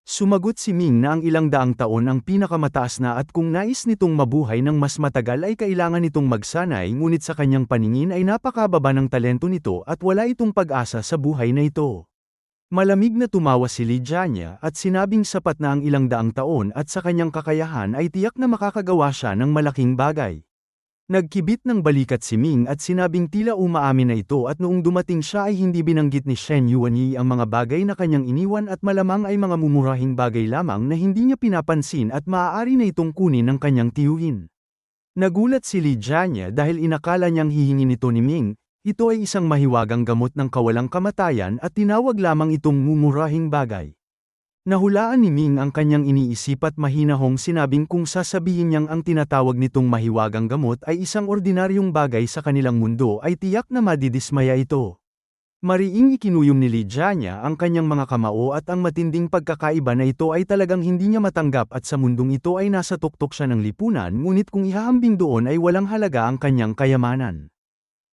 Sumagot si Ming na ang ilang daang taon ang pinakamataas na at kung nais nitong mabuhay ng mas matagal ay kailangan nitong magsanay ngunit sa kanyang paningin ay napakababa ng talento nito at wala itong pag-asa sa buhay na ito. Malamig na tumawa si Li Jianya at sinabing sapat na ang ilang daang taon at sa kanyang kakayahan ay tiyak na makakagawa siya ng malaking bagay. Nagkibit ng balikat si Ming at sinabing tila umaamin na ito at noong dumating siya ay hindi binanggit ni Shen Yuanyi ang mga bagay na kanyang iniwan at malamang ay mga mumurahing bagay lamang na hindi niya pinapansin at maaari na itong kunin ng kanyang tiyuhin. Nagulat si Li Jianya dahil inakala niyang hihingi nito ni Ming, ito ay isang mahiwagang gamot ng kawalang kamatayan at tinawag lamang itong mumurahing bagay. Nahulaan ni Ming ang kanyang iniisip at mahinahong sinabing kung sasabihin niyang ang tinatawag nitong mahiwagang gamot ay isang ordinaryong bagay sa kanilang mundo ay tiyak na madidismaya ito. Mariing ikinuyom ni Li Jianya ang kanyang mga kamao at ang matinding pagkakaiba na ito ay talagang hindi niya matanggap at sa mundong ito ay nasa tuktok siya ng lipunan ngunit kung ihahambing doon ay walang halaga ang kanyang kayamanan.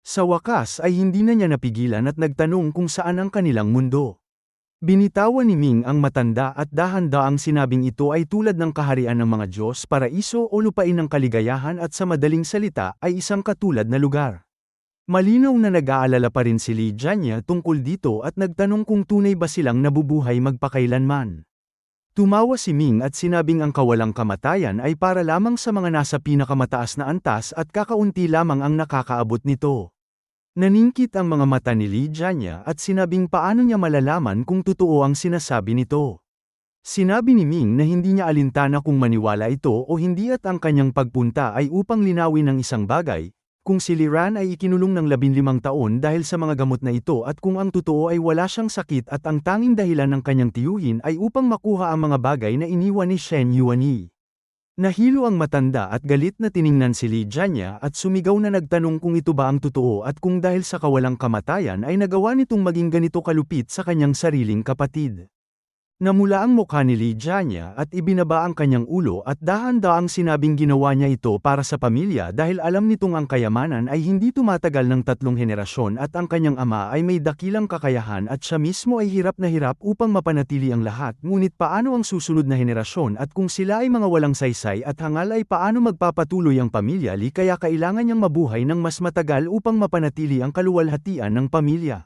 Sa wakas ay hindi na niya napigilan at nagtanong kung saan ang kanilang mundo. Binitawan ni Ming ang matanda at dahan-daang sinabing ito ay tulad ng kaharian ng mga Diyos, paraiso o lupain ng kaligayahan at sa madaling salita ay isang katulad na lugar. Malinaw na nag-aalala pa rin si Li Jianya tungkol dito at nagtanong kung tunay ba silang nabubuhay magpakailanman. Tumawa si Ming at sinabing ang kawalang kamatayan ay para lamang sa mga nasa pinakamataas na antas at kakaunti lamang ang nakakaabot nito. Naningkit ang mga mata ni Li Jianya at sinabing paano niya malalaman kung totoo ang sinasabi nito. Sinabi ni Ming na hindi niya alintana kung maniwala ito o hindi at ang kanyang pagpunta ay upang linawin ang isang bagay, kung si Li Ran ay ikinulong ng 15 taon dahil sa mga gamot na ito at kung ang totoo ay wala siyang sakit at ang tanging dahilan ng kanyang tiyuhin ay upang makuha ang mga bagay na iniwan ni Shen Yuanyi. Nahilo ang matanda at galit na tiningnan si Li Jianya at sumigaw na nagtanong kung ito ba ang totoo at kung dahil sa kawalang kamatayan ay nagawa nitong maging ganito kalupit sa kanyang sariling kapatid. Namula ang mukha ni Li Jianya at ibinaba ang kanyang ulo at dahan-daang sinabing ginawa niya ito para sa pamilya dahil alam nitong ang kayamanan ay hindi tumatagal ng 3 henerasyon at ang kanyang ama ay may dakilang kakayahan at siya mismo ay hirap na hirap upang mapanatili ang lahat, ngunit paano ang susunod na henerasyon at kung sila ay mga walang saysay at hangal ay paano magpapatuloy ang pamilya Li kaya kailangan niyang mabuhay ng mas matagal upang mapanatili ang kaluwalhatian ng pamilya.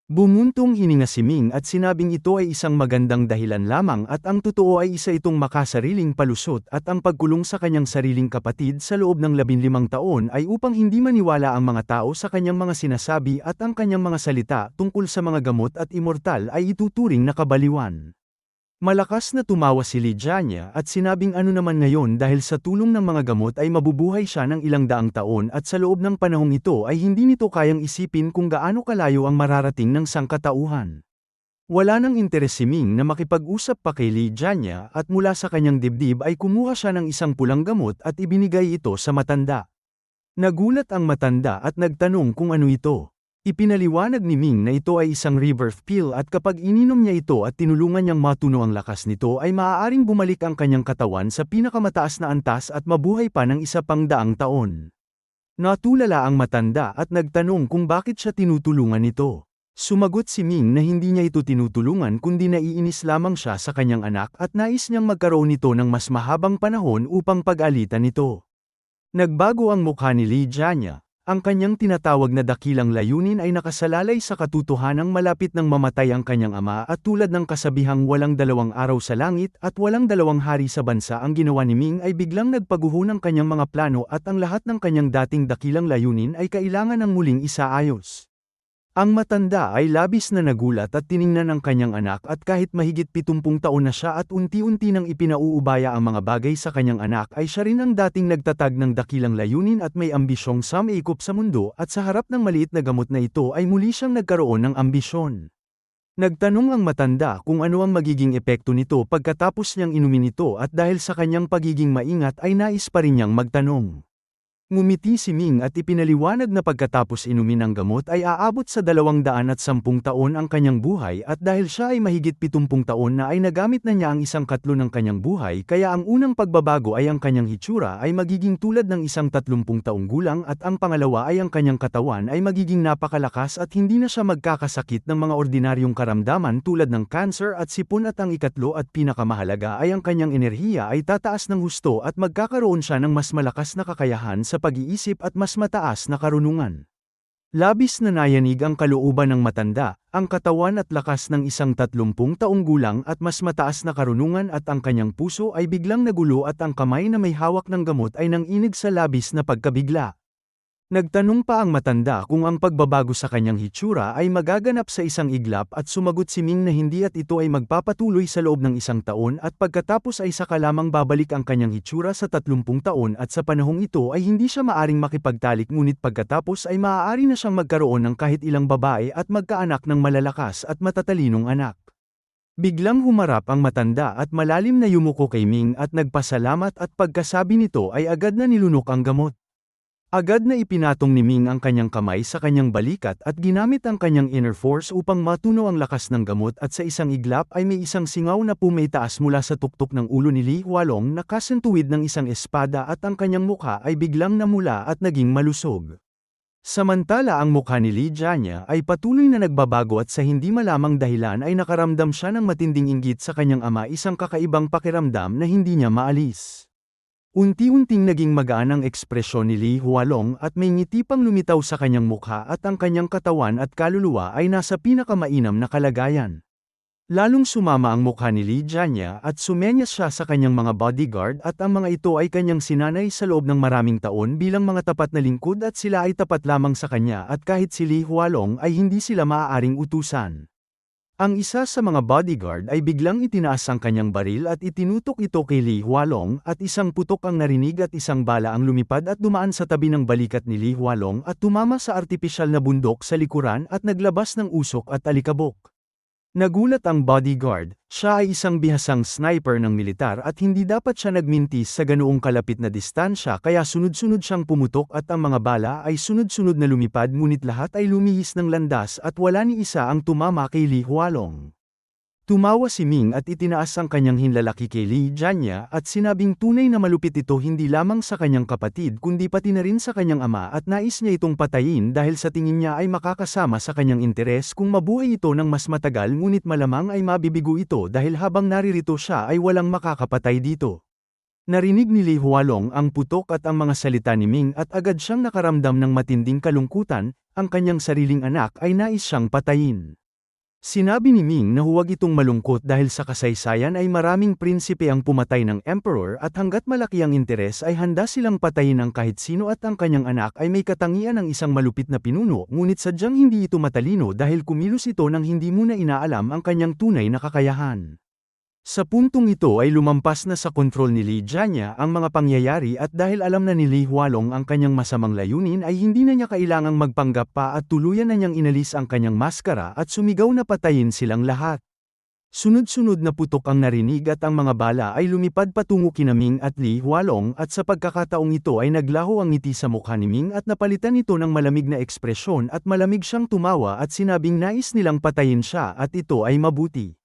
Bumuntong hininga si Ming at sinabing ito ay isang magandang dahilan lamang at ang totoo ay isa itong makasariling palusot at ang pagkulong sa kanyang sariling kapatid sa loob ng 15 taon ay upang hindi maniwala ang mga tao sa kanyang mga sinasabi at ang kanyang mga salita tungkol sa mga gamot at immortal ay ituturing na kabaliwan. Malakas na tumawa si Li Jianya at sinabing ano naman ngayon dahil sa tulong ng mga gamot ay mabubuhay siya ng ilang daang taon at sa loob ng panahong ito ay hindi nito kayang isipin kung gaano kalayo ang mararating ng sangkatauhan. Wala nang interes si Ming na makipag-usap pa kay Li Jianya at mula sa kanyang dibdib ay kumuha siya ng isang pulang gamot at ibinigay ito sa matanda. Nagulat ang matanda at nagtanong kung ano ito. Ipinaliwanag ni Ming na ito ay isang rebirth pill at kapag ininom niya ito at tinulungan niyang matuno ang lakas nito ay maaaring bumalik ang kanyang katawan sa pinakamataas na antas at mabuhay pa ng 100 taon. Natulala ang matanda at nagtanong kung bakit siya tinutulungan nito. Sumagot si Ming na hindi niya ito tinutulungan kundi naiinis lamang siya sa kanyang anak at nais niyang magkaroon nito ng mas mahabang panahon upang pag-alitan nito. Nagbago ang mukha ni Li Jianya. Ang kanyang tinatawag na dakilang layunin ay nakasalalay sa katotohanang malapit ng mamatay ang kanyang ama at tulad ng kasabihang walang 2 araw sa langit at walang 2 hari sa bansa ang ginawa ni Ming ay biglang nagpaguho ng kanyang mga plano at ang lahat ng kanyang dating dakilang layunin ay kailangan ng muling isaayos. Ang matanda ay labis na nagulat at tiningnan ang kanyang anak at kahit mahigit 70 taon na siya at unti-unti nang ipinauubaya ang mga bagay sa kanyang anak ay siya rin ang dating nagtatag ng dakilang layunin at may ambisyong sumikop sa mundo at sa harap ng maliit na gamot na ito ay muli siyang nagkaroon ng ambisyon. Nagtanong ang matanda kung ano ang magiging epekto nito pagkatapos niyang inumin ito at dahil sa kanyang pagiging maingat ay nais pa rin niyang magtanong. Ngumiti si Ming at ipinaliwanag na pagkatapos inumin ang gamot ay aabot sa 210 taon ang kanyang buhay at dahil siya ay mahigit 70 taon na ay nagamit na niya ang 1/3 ng kanyang buhay kaya ang unang pagbabago ay ang kanyang hitsura ay magiging tulad ng isang 30 taong gulang at ang pangalawa ay ang kanyang katawan ay magiging napakalakas at hindi na siya magkakasakit ng mga ordinaryong karamdaman tulad ng cancer at sipon at ang ikatlo at pinakamahalaga ay ang kanyang enerhiya ay tataas ng husto at magkakaroon siya ng mas malakas na kakayahan sa pag-iisip at mas mataas na karunungan. Labis na nayanig ang kalooban ng matanda, ang katawan at lakas ng isang 30 taong gulang at mas mataas na karunungan at ang kanyang puso ay biglang nagulo at ang kamay na may hawak ng gamot ay nanginig sa labis na pagkabigla. Nagtanong pa ang matanda kung ang pagbabago sa kanyang hitsura ay magaganap sa isang iglap at sumagot si Ming na hindi at ito ay magpapatuloy sa loob ng 1 taon at pagkatapos ay saka lamang babalik ang kanyang hitsura sa 30 taon at sa panahong ito ay hindi siya maaring makipagtalik ngunit pagkatapos ay maaari na siyang magkaroon ng kahit ilang babae at magkaanak ng malalakas at matatalinong anak. Biglang humarap ang matanda at malalim na yumuko kay Ming at nagpasalamat at pagkasabi nito ay agad na nilunok ang gamot. Agad na ipinatong ni Ming ang kanyang kamay sa kanyang balikat at ginamit ang kanyang inner force upang matunaw ang lakas ng gamot at sa isang iglap ay may isang singaw na pumaitaas mula sa tuktok ng ulo ni Li Hualong na kasentuwid ng isang espada at ang kanyang mukha ay biglang namula at naging malusog. Samantala ang mukha ni Li Jianya ay patuloy na nagbabago at sa hindi malamang dahilan ay nakaramdam siya ng matinding inggit sa kanyang ama, isang kakaibang pakiramdam na hindi niya maalis. Unti-unting naging magaan ang ekspresyon ni Li Hualong at may ngiti pang lumitaw sa kanyang mukha at ang kanyang katawan at kaluluwa ay nasa pinakamainam na kalagayan. Lalong sumama ang mukha ni Li Jianya at sumenyas siya sa kanyang mga bodyguard at ang mga ito ay kanyang sinanay sa loob ng maraming taon bilang mga tapat na lingkod at sila ay tapat lamang sa kanya at kahit si Li Hualong ay hindi sila maaaring utusan. Ang isa sa mga bodyguard ay biglang itinaas ang kanyang baril at itinutok ito kay Li Hualong at isang putok ang narinig at isang bala ang lumipad at dumaan sa tabi ng balikat ni Li Hualong at tumama sa artipisyal na bundok sa likuran at naglabas ng usok at alikabok. Nagulat ang bodyguard, siya ay isang bihasang sniper ng militar at hindi dapat siya nagmintis sa ganoong kalapit na distansya kaya sunod-sunod siyang pumutok at ang mga bala ay sunod-sunod na lumipad ngunit lahat ay lumihis ng landas at wala ni isa ang tumama kay Li Hualong. Tumawa si Ming at itinaas ang kanyang hinlalaki kay Li Jianya at sinabing tunay na malupit ito hindi lamang sa kanyang kapatid kundi pati na rin sa kanyang ama at nais niya itong patayin dahil sa tingin niya ay makakasama sa kanyang interes kung mabuhay ito ng mas matagal ngunit malamang ay mabibigo ito dahil habang naririto siya ay walang makakapatay dito. Narinig ni Li Hualong ang putok at ang mga salita ni Ming at agad siyang nakaramdam ng matinding kalungkutan, ang kanyang sariling anak ay nais siyang patayin. Sinabi ni Ming na huwag itong malungkot dahil sa kasaysayan ay maraming prinsipe ang pumatay ng emperor at hanggat malaki ang interes ay handa silang patayin ang kahit sino at ang kanyang anak ay may katangian ng isang malupit na pinuno ngunit sadyang hindi ito matalino dahil kumilos ito nang hindi muna inaalam ang kanyang tunay na kakayahan. Sa puntong ito ay lumampas na sa kontrol ni Li Jianya ang mga pangyayari at dahil alam na ni Li Hualong ang kanyang masamang layunin ay hindi na niya kailangang magpanggap pa at tuluyan na niyang inalis ang kanyang maskara at sumigaw na patayin silang lahat. Sunod-sunod na putok ang narinig at ang mga bala ay lumipad patungo kina Ming at Li Hualong at sa pagkakataong ito ay naglaho ang ngiti sa mukha ni Ming at napalitan ito ng malamig na ekspresyon at malamig siyang tumawa at sinabing nais nilang patayin siya at ito ay mabuti.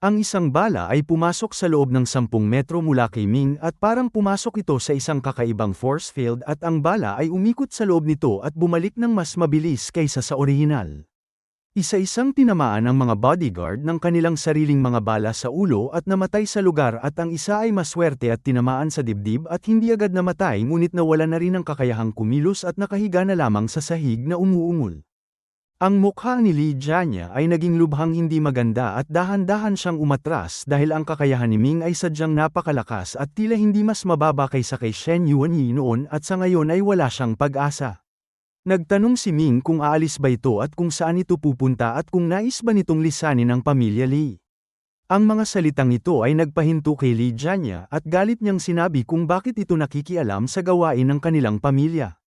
Ang isang bala ay pumasok sa loob ng 10 metro mula kay Ming at parang pumasok ito sa isang kakaibang force field at ang bala ay umikot sa loob nito at bumalik ng mas mabilis kaysa sa orihinal. Isa-isang tinamaan ang mga bodyguard ng kanilang sariling mga bala sa ulo at namatay sa lugar at ang isa ay maswerte at tinamaan sa dibdib at hindi agad namatay ngunit nawala na rin ang kakayahang kumilos at nakahiga na lamang sa sahig na umuungol. Ang mukha ni Li Jianya ay naging lubhang hindi maganda at dahan-dahan siyang umatras dahil ang kakayahan ni Ming ay sadyang napakalakas at tila hindi mas mababa kaysa kay Shen Yuanyi noon at sa ngayon ay wala siyang pag-asa. Nagtanong si Ming kung aalis ba ito at kung saan ito pupunta at kung nais ba nitong lisanin ang pamilya Li. Ang mga salitang ito ay nagpahinto kay Li Jianya at galit niyang sinabi kung bakit ito nakikialam sa gawain ng kanilang pamilya.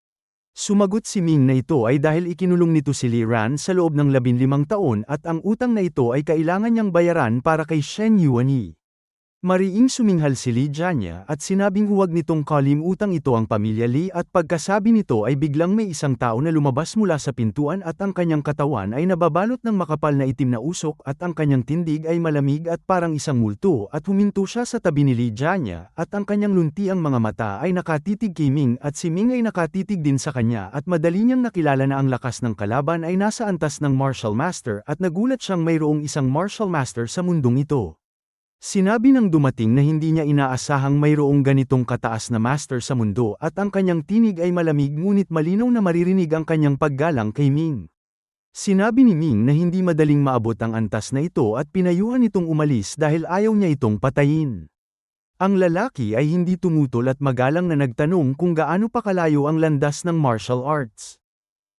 Sumagot si Ming na ito ay dahil ikinulong nito si Li Ran sa loob ng 15 taon at ang utang na ito ay kailangan niyang bayaran para kay Shen Yuanyi. Mariing suminghal si Li Jianya at sinabing huwag nitong kalimutan ito ang pamilya Li at pagkasabi nito ay biglang may isang tao na lumabas mula sa pintuan at ang kanyang katawan ay nababalot ng makapal na itim na usok at ang kanyang tindig ay malamig at parang isang multo at huminto siya sa tabi ni Li Jianya at ang kanyang luntiang mga mata ay nakatitig kay Ming at si Ming ay nakatitig din sa kanya at madali niyang nakilala na ang lakas ng kalaban ay nasa antas ng martial master at nagulat siyang mayroong isang martial master sa mundong ito. Sinabi ng dumating na hindi niya inaasahang mayroong ganitong kataas na master sa mundo at ang kanyang tinig ay malamig ngunit malinaw na maririnig ang kanyang paggalang kay Ming. Sinabi ni Ming na hindi madaling maabot ang antas na ito at pinayuhan itong umalis dahil ayaw niya itong patayin. Ang lalaki ay hindi tumutol at magalang na nagtanong kung gaano pa kalayo ang landas ng martial arts.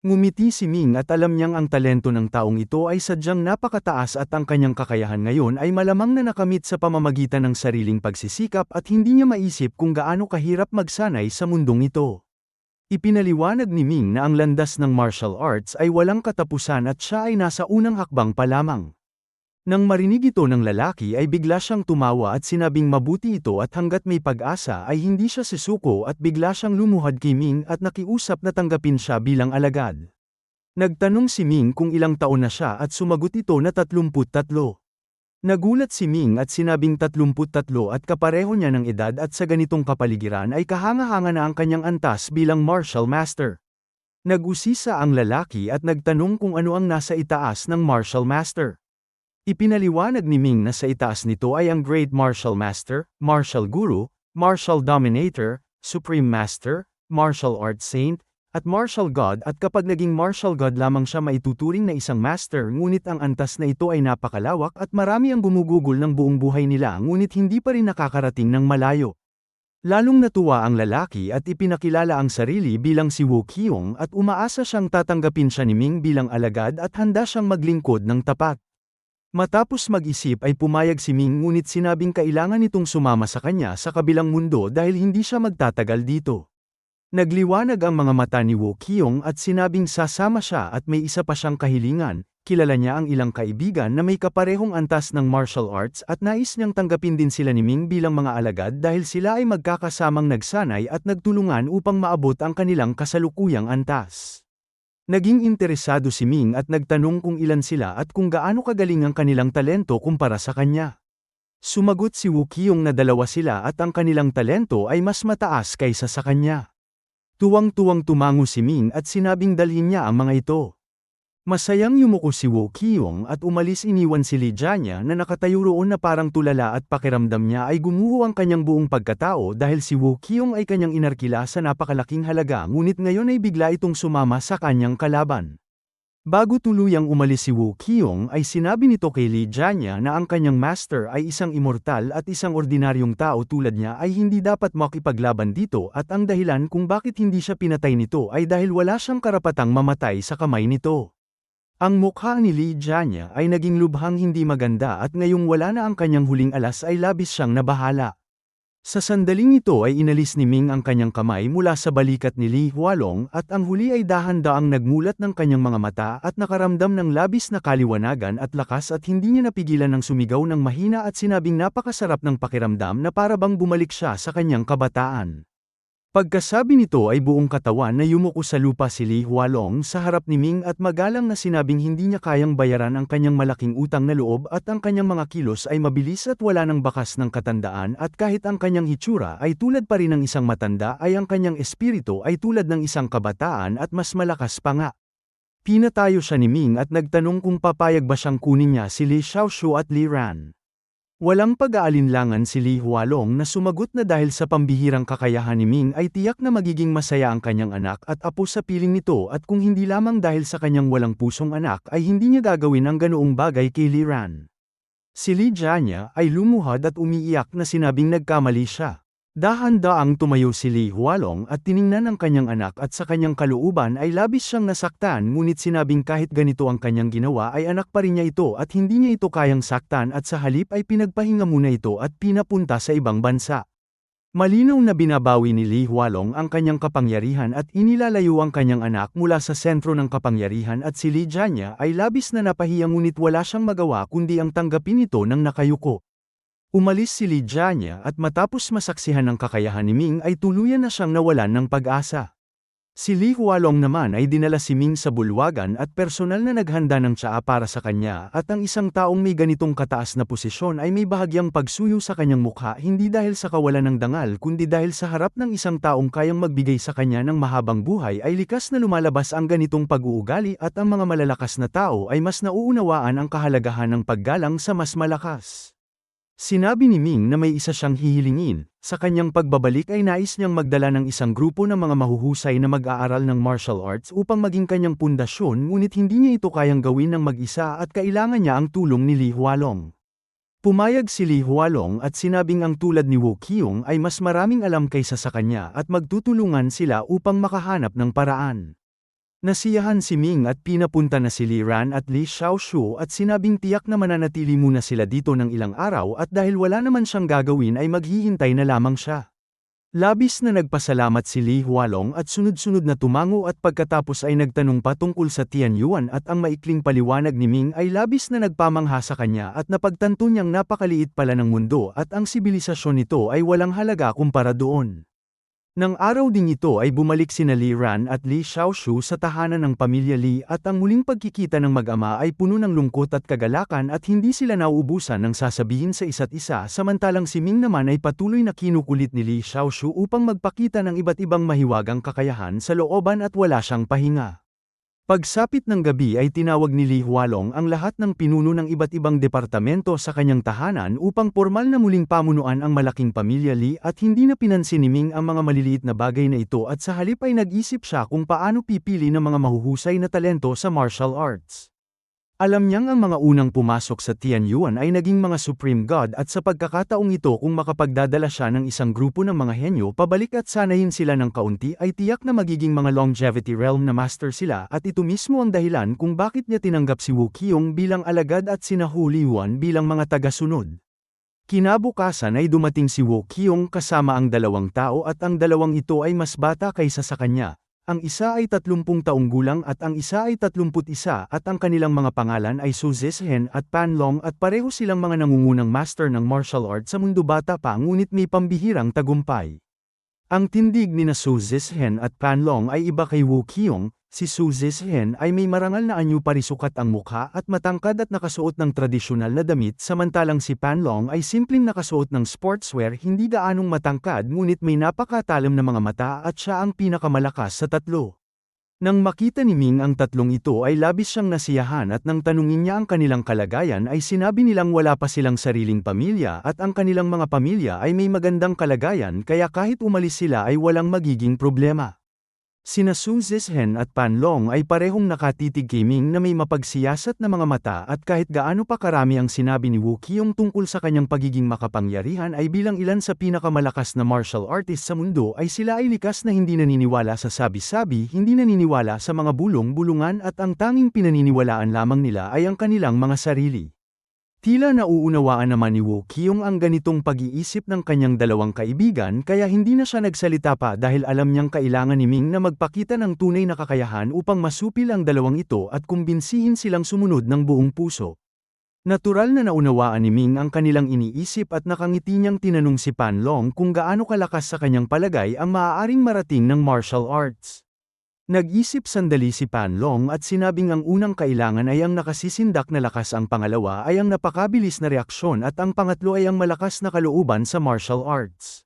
Ngumiti si Ming at alam niyang ang talento ng taong ito ay sadyang napakataas at ang kanyang kakayahan ngayon ay malamang na nakamit sa pamamagitan ng sariling pagsisikap at hindi niya maisip kung gaano kahirap magsanay sa mundong ito. Ipinaliwanag ni Ming na ang landas ng martial arts ay walang katapusan at siya ay nasa unang hakbang pa lamang. Nang marinig ito ng lalaki ay bigla siyang tumawa at sinabing mabuti ito at hanggat may pag-asa ay hindi siya sisuko at bigla siyang lumuhad kay Ming at nakiusap na tanggapin siya bilang alagad. Nagtanong si Ming kung ilang taon na siya at sumagot ito na 33. Nagulat si Ming at sinabing 33 at kapareho niya ng edad at sa ganitong kapaligiran ay kahanga-hanga na ang kanyang antas bilang martial master. Nag-usisa ang lalaki at nagtanong kung ano ang nasa itaas ng martial master. Ipinaliwanag ni Ming na sa itaas nito ay ang Great Martial Master, Martial Guru, Martial Dominator, Supreme Master, Martial Arts Saint, at Martial God at kapag naging Martial God lamang siya maituturing na isang Master ngunit ang antas na ito ay napakalawak at marami ang gumugugol ng buong buhay nila ngunit hindi pa rin nakakarating ng malayo. Lalong natuwa ang lalaki at ipinakilala ang sarili bilang si Wu Qiong at umaasa siyang tatanggapin siya ni Ming bilang alagad at handa siyang maglingkod ng tapat. Matapos mag-isip ay pumayag si Ming ngunit sinabing kailangan nitong sumama sa kanya sa kabilang mundo dahil hindi siya magtatagal dito. Nagliwanag ang mga mata ni Wu Qiong at sinabing sasama siya at may isa pa siyang kahilingan, kilala niya ang ilang kaibigan na may kaparehong antas ng martial arts at nais niyang tanggapin din sila ni Ming bilang mga alagad dahil sila ay magkakasamang nagsanay at nagtulungan upang maabot ang kanilang kasalukuyang antas. Naging interesado si Ming at nagtanong kung ilan sila at kung gaano kagaling ang kanilang talento kumpara sa kanya. Sumagot si Wu Qiong na 2 sila at ang kanilang talento ay mas mataas kaysa sa kanya. Tuwang-tuwang tumango si Ming at sinabing dalhin niya ang mga ito. Masayang yumuko si Wu Qiong at umalis iniwan si Li Jianya na nakatayo roon na parang tulala at pakiramdam niya ay gumuho ang kanyang buong pagkatao dahil si Wu Qiong ay kanyang inarkila sa napakalaking halaga ngunit ngayon ay bigla itong sumama sa kanyang kalaban. Bago tuluyang umalis si Wu Qiong ay sinabi nito kay Li Jianya na ang kanyang master ay isang immortal at isang ordinaryong tao tulad niya ay hindi dapat makipaglaban dito at ang dahilan kung bakit hindi siya pinatay nito ay dahil wala siyang karapatang mamatay sa kamay nito. Ang mukha ni Li Jianya ay naging lubhang hindi maganda at ngayong wala na ang kanyang huling alas ay labis siyang nabahala. Sa sandaling ito ay inalis ni Ming ang kanyang kamay mula sa balikat ni Li Hualong at ang huli ay dahan-daang nagmulat ng kanyang mga mata at nakaramdam ng labis na kaliwanagan at lakas at hindi niya napigilan ng sumigaw ng mahina at sinabing napakasarap ng pakiramdam na para bang bumalik siya sa kanyang kabataan. Pagkasabi nito ay buong katawan na yumuko sa lupa si Li Hualong sa harap ni Ming at magalang na sinabing hindi niya kayang bayaran ang kanyang malaking utang na loob at ang kanyang mga kilos ay mabilis at wala ng bakas ng katandaan at kahit ang kanyang hitsura ay tulad pa rin ng isang matanda ay ang kanyang espiritu ay tulad ng isang kabataan at mas malakas pa nga. Pinatayo siya ni Ming at nagtanong kung papayag ba siyang kunin niya si Li Xiaoshu at Li Ran. Walang pag-aalinlangan si Li Hualong na sumagot na dahil sa pambihirang kakayahan ni Ming ay tiyak na magiging masaya ang kanyang anak at apo sa piling nito at kung hindi lamang dahil sa kanyang walang pusong anak ay hindi niya gagawin ang ganoong bagay kay Li Ran. Si Li Jianya ay lumuhad at umiiyak na sinabing nagkamali siya. Dahan-daang tumayo si Li Hualong at tiningnan ang kanyang anak at sa kanyang kalooban ay labis siyang nasaktan ngunit sinabing kahit ganito ang kanyang ginawa ay anak pa rin niya ito at hindi niya ito kayang saktan at sa halip ay pinagpahinga muna ito at pinapunta sa ibang bansa. Malinaw na binabawi ni Li Hualong ang kanyang kapangyarihan at inilalayo ang kanyang anak mula sa sentro ng kapangyarihan at si Li Jianya ay labis na napahiya ngunit wala siyang magawa kundi ang tanggapin ito ng nakayuko. Umalis si Li Jianya at matapos masaksihan ng kakayahan ni Ming ay tuluyan na siyang nawalan ng pag-asa. Si Li Hualong naman ay dinala si Ming sa bulwagan at personal na naghanda ng tsaa para sa kanya at ang isang taong may ganitong kataas na posisyon ay may bahagyang pagsuyo sa kanyang mukha hindi dahil sa kawalan ng dangal kundi dahil sa harap ng isang taong kayang magbigay sa kanya ng mahabang buhay ay likas na lumalabas ang ganitong pag-uugali at ang mga malalakas na tao ay mas nauunawaan ang kahalagahan ng paggalang sa mas malakas. Sinabi ni Ming na may isa siyang hihilingin, sa kanyang pagbabalik ay nais niyang magdala ng isang grupo ng mga mahuhusay na mag-aaral ng martial arts upang maging kanyang pundasyon ngunit hindi niya ito kayang gawin ng mag-isa at kailangan niya ang tulong ni Li Hualong. Pumayag si Li Hualong at sinabing ang tulad ni Wu Qiong ay mas maraming alam kaysa sa kanya at magtutulungan sila upang makahanap ng paraan. Nasiyahan si Ming at pinapunta na si Li Ran at Li Xiaoshu at sinabing tiyak na mananatili muna sila dito ng ilang araw at dahil wala naman siyang gagawin ay maghihintay na lamang siya. Labis na nagpasalamat si Li Hualong at sunod-sunod na tumango at pagkatapos ay nagtanong pa tungkol sa Tianyuan at ang maikling paliwanag ni Ming ay labis na nagpamangha sa kanya at napagtanto niyang napakaliit pala ng mundo at ang sibilisasyon nito ay walang halaga kumpara doon. Nang araw ding ito ay bumalik sina Li Ran at Li Xiaoshu sa tahanan ng pamilya Li at ang muling pagkikita ng mag-ama ay puno ng lungkot at kagalakan at hindi sila nauubusan ng sasabihin sa isa't isa samantalang si Ming naman ay patuloy na kinukulit ni Li Xiaoshu upang magpakita ng iba't ibang mahiwagang kakayahan sa looban at wala siyang pahinga. Pagsapit ng gabi ay tinawag ni Li Hualong ang lahat ng pinuno ng iba't ibang departamento sa kanyang tahanan upang pormal na muling pamunuan ang malaking pamilya Li at hindi na pinansin ni Ming ang mga maliliit na bagay na ito at sa halip ay nag-isip siya kung paano pipili ng mga mahuhusay na talento sa martial arts. Alam niyang ang mga unang pumasok sa Tianyuan ay naging mga Supreme God at sa pagkakataong ito kung makapagdadala siya ng isang grupo ng mga henyo pabalik at sanayin sila ng kaunti ay tiyak na magiging mga longevity realm na master sila at ito mismo ang dahilan kung bakit niya tinanggap si Wu Qiong bilang alagad at sina Hu Liuan bilang mga tagasunod. Kinabukasan ay dumating si Wu Qiong kasama ang dalawang tao at ang dalawang ito ay mas bata kaysa sa kanya. Ang isa ay 30 taong gulang at ang isa ay 31 at ang kanilang mga pangalan ay Su Zishen at Pan Long at pareho silang mga nangungunang master ng martial arts sa mundo bata pa ngunit may pambihirang tagumpay. Ang tindig ni na Su Zishen at Pan Long ay iba kay Wu Qiong. Si Su Zishen ay may marangal na anyo parisukat ang mukha at matangkad at nakasuot ng tradisyonal na damit samantalang si Pan Long ay simpleng nakasuot ng sportswear hindi gaanong matangkad ngunit may napakatalim na mga mata at siya ang pinakamalakas sa tatlo. Nang makita ni Ming ang tatlong ito ay labis siyang nasiyahan at nang tanungin niya ang kanilang kalagayan ay sinabi nilang wala pa silang sariling pamilya at ang kanilang mga pamilya ay may magandang kalagayan kaya kahit umalis sila ay walang magiging problema. Sina Su Zishen at Pan Long ay parehong nakatitig kay Ming na may mapagsiyasat na mga mata at kahit gaano pa karami ang sinabi ni Wu Qiong tungkol sa kanyang pagiging makapangyarihan ay bilang ilan sa pinakamalakas na martial artist sa mundo ay sila ay likas na hindi naniniwala sa sabi-sabi, hindi naniniwala sa mga bulong-bulungan at ang tanging pinaniniwalaan lamang nila ay ang kanilang mga sarili. Tila nauunawaan naman ni Wu Qiong ang ganitong pag-iisip ng kanyang dalawang kaibigan kaya hindi na siya nagsalita pa dahil alam niyang kailangan ni Ming na magpakita ng tunay na kakayahan upang masupil ang dalawang ito at kumbinsihin silang sumunod ng buong puso. Natural na naunawaan ni Ming ang kanilang iniisip at nakangiti niyang tinanong si Pan Long kung gaano kalakas sa kanyang palagay ang maaaring marating ng martial arts. Nag-isip sandali si Pan Long at sinabing ang unang kailangan ay ang nakasisindak na lakas, ang pangalawa ay ang napakabilis na reaksyon at ang pangatlo ay ang malakas na kalooban sa martial arts.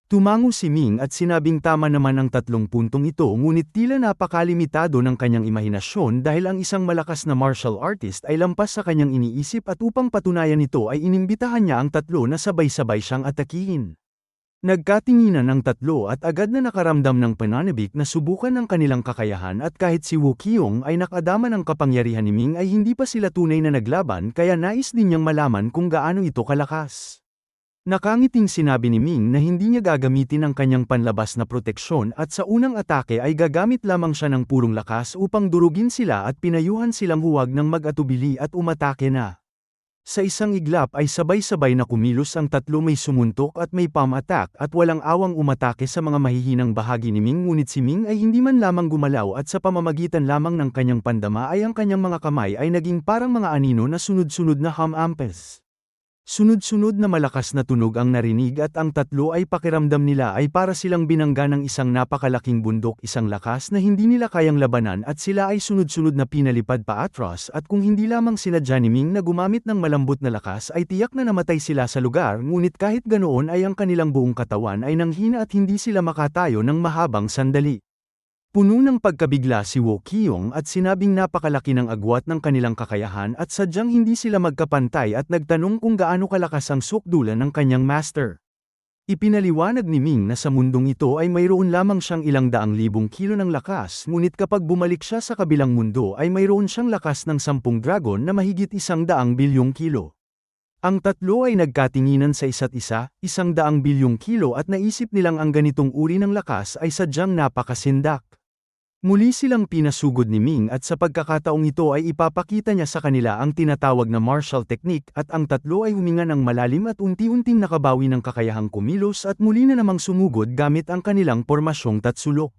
Tumango si Ming at sinabing tama naman ang tatlong puntong ito ngunit tila napakalimitado ng kanyang imahinasyon dahil ang isang malakas na martial artist ay lampas sa kanyang iniisip at upang patunayan ito ay inimbitahan niya ang tatlo na sabay-sabay siyang atakihin. Nagkatinginan ang tatlo at agad na nakaramdam ng pananabik na subukan ang kanilang kakayahan at kahit si Wu Qiong ay nakadama ng kapangyarihan ni Ming ay hindi pa sila tunay na naglaban kaya nais din niyang malaman kung gaano ito kalakas. Nakangiting sinabi ni Ming na hindi niya gagamitin ang kanyang panlabas na proteksyon at sa unang atake ay gagamit lamang siya ng purong lakas upang durugin sila at pinayuhan silang huwag ng mag-atubili at umatake na. Sa isang iglap ay sabay-sabay na kumilos ang tatlo, may sumuntok at may palm attack at walang awang umatake sa mga mahihinang bahagi ni Ming ngunit si Ming ay hindi man lamang gumalaw at sa pamamagitan lamang ng kanyang pandama ay ang kanyang mga kamay ay naging parang mga anino na sunod-sunod na hamampes. Sunod-sunod na malakas na tunog ang narinig at ang tatlo ay pakiramdam nila ay para silang binangga ng isang napakalaking bundok, isang lakas na hindi nila kayang labanan at sila ay sunod-sunod na pinalipad pa atras at kung hindi lamang sinadya ni Ming na gumamit ng malambot na lakas ay tiyak na namatay sila sa lugar ngunit kahit ganoon ay ang kanilang buong katawan ay nanghina at hindi sila makatayo ng mahabang sandali. Puno ng pagkabigla si Wu Qiong at sinabing napakalaki ng agwat ng kanilang kakayahan at sadyang hindi sila magkapantay at nagtanong kung gaano kalakas ang sukdulan ng kanyang master. Ipinaliwanag ni Ming na sa mundong ito ay mayroon lamang siyang ilang daang libong kilo ng lakas ngunit kapag bumalik siya sa kabilang mundo ay mayroon siyang lakas ng 10 dragon na mahigit 100 bilyong kilo. Ang tatlo ay nagkatinginan sa isa't isa, 100 bilyong kilo at naisip nilang ang ganitong uri ng lakas ay sadyang napakasindak. Muli silang pinasugod ni Ming at sa pagkakataong ito ay ipapakita niya sa kanila ang tinatawag na martial technique at ang tatlo ay huminga ng malalim at unti-unting nakabawi ng kakayahang kumilos at muli na namang sumugod gamit ang kanilang pormasyong tatsulok.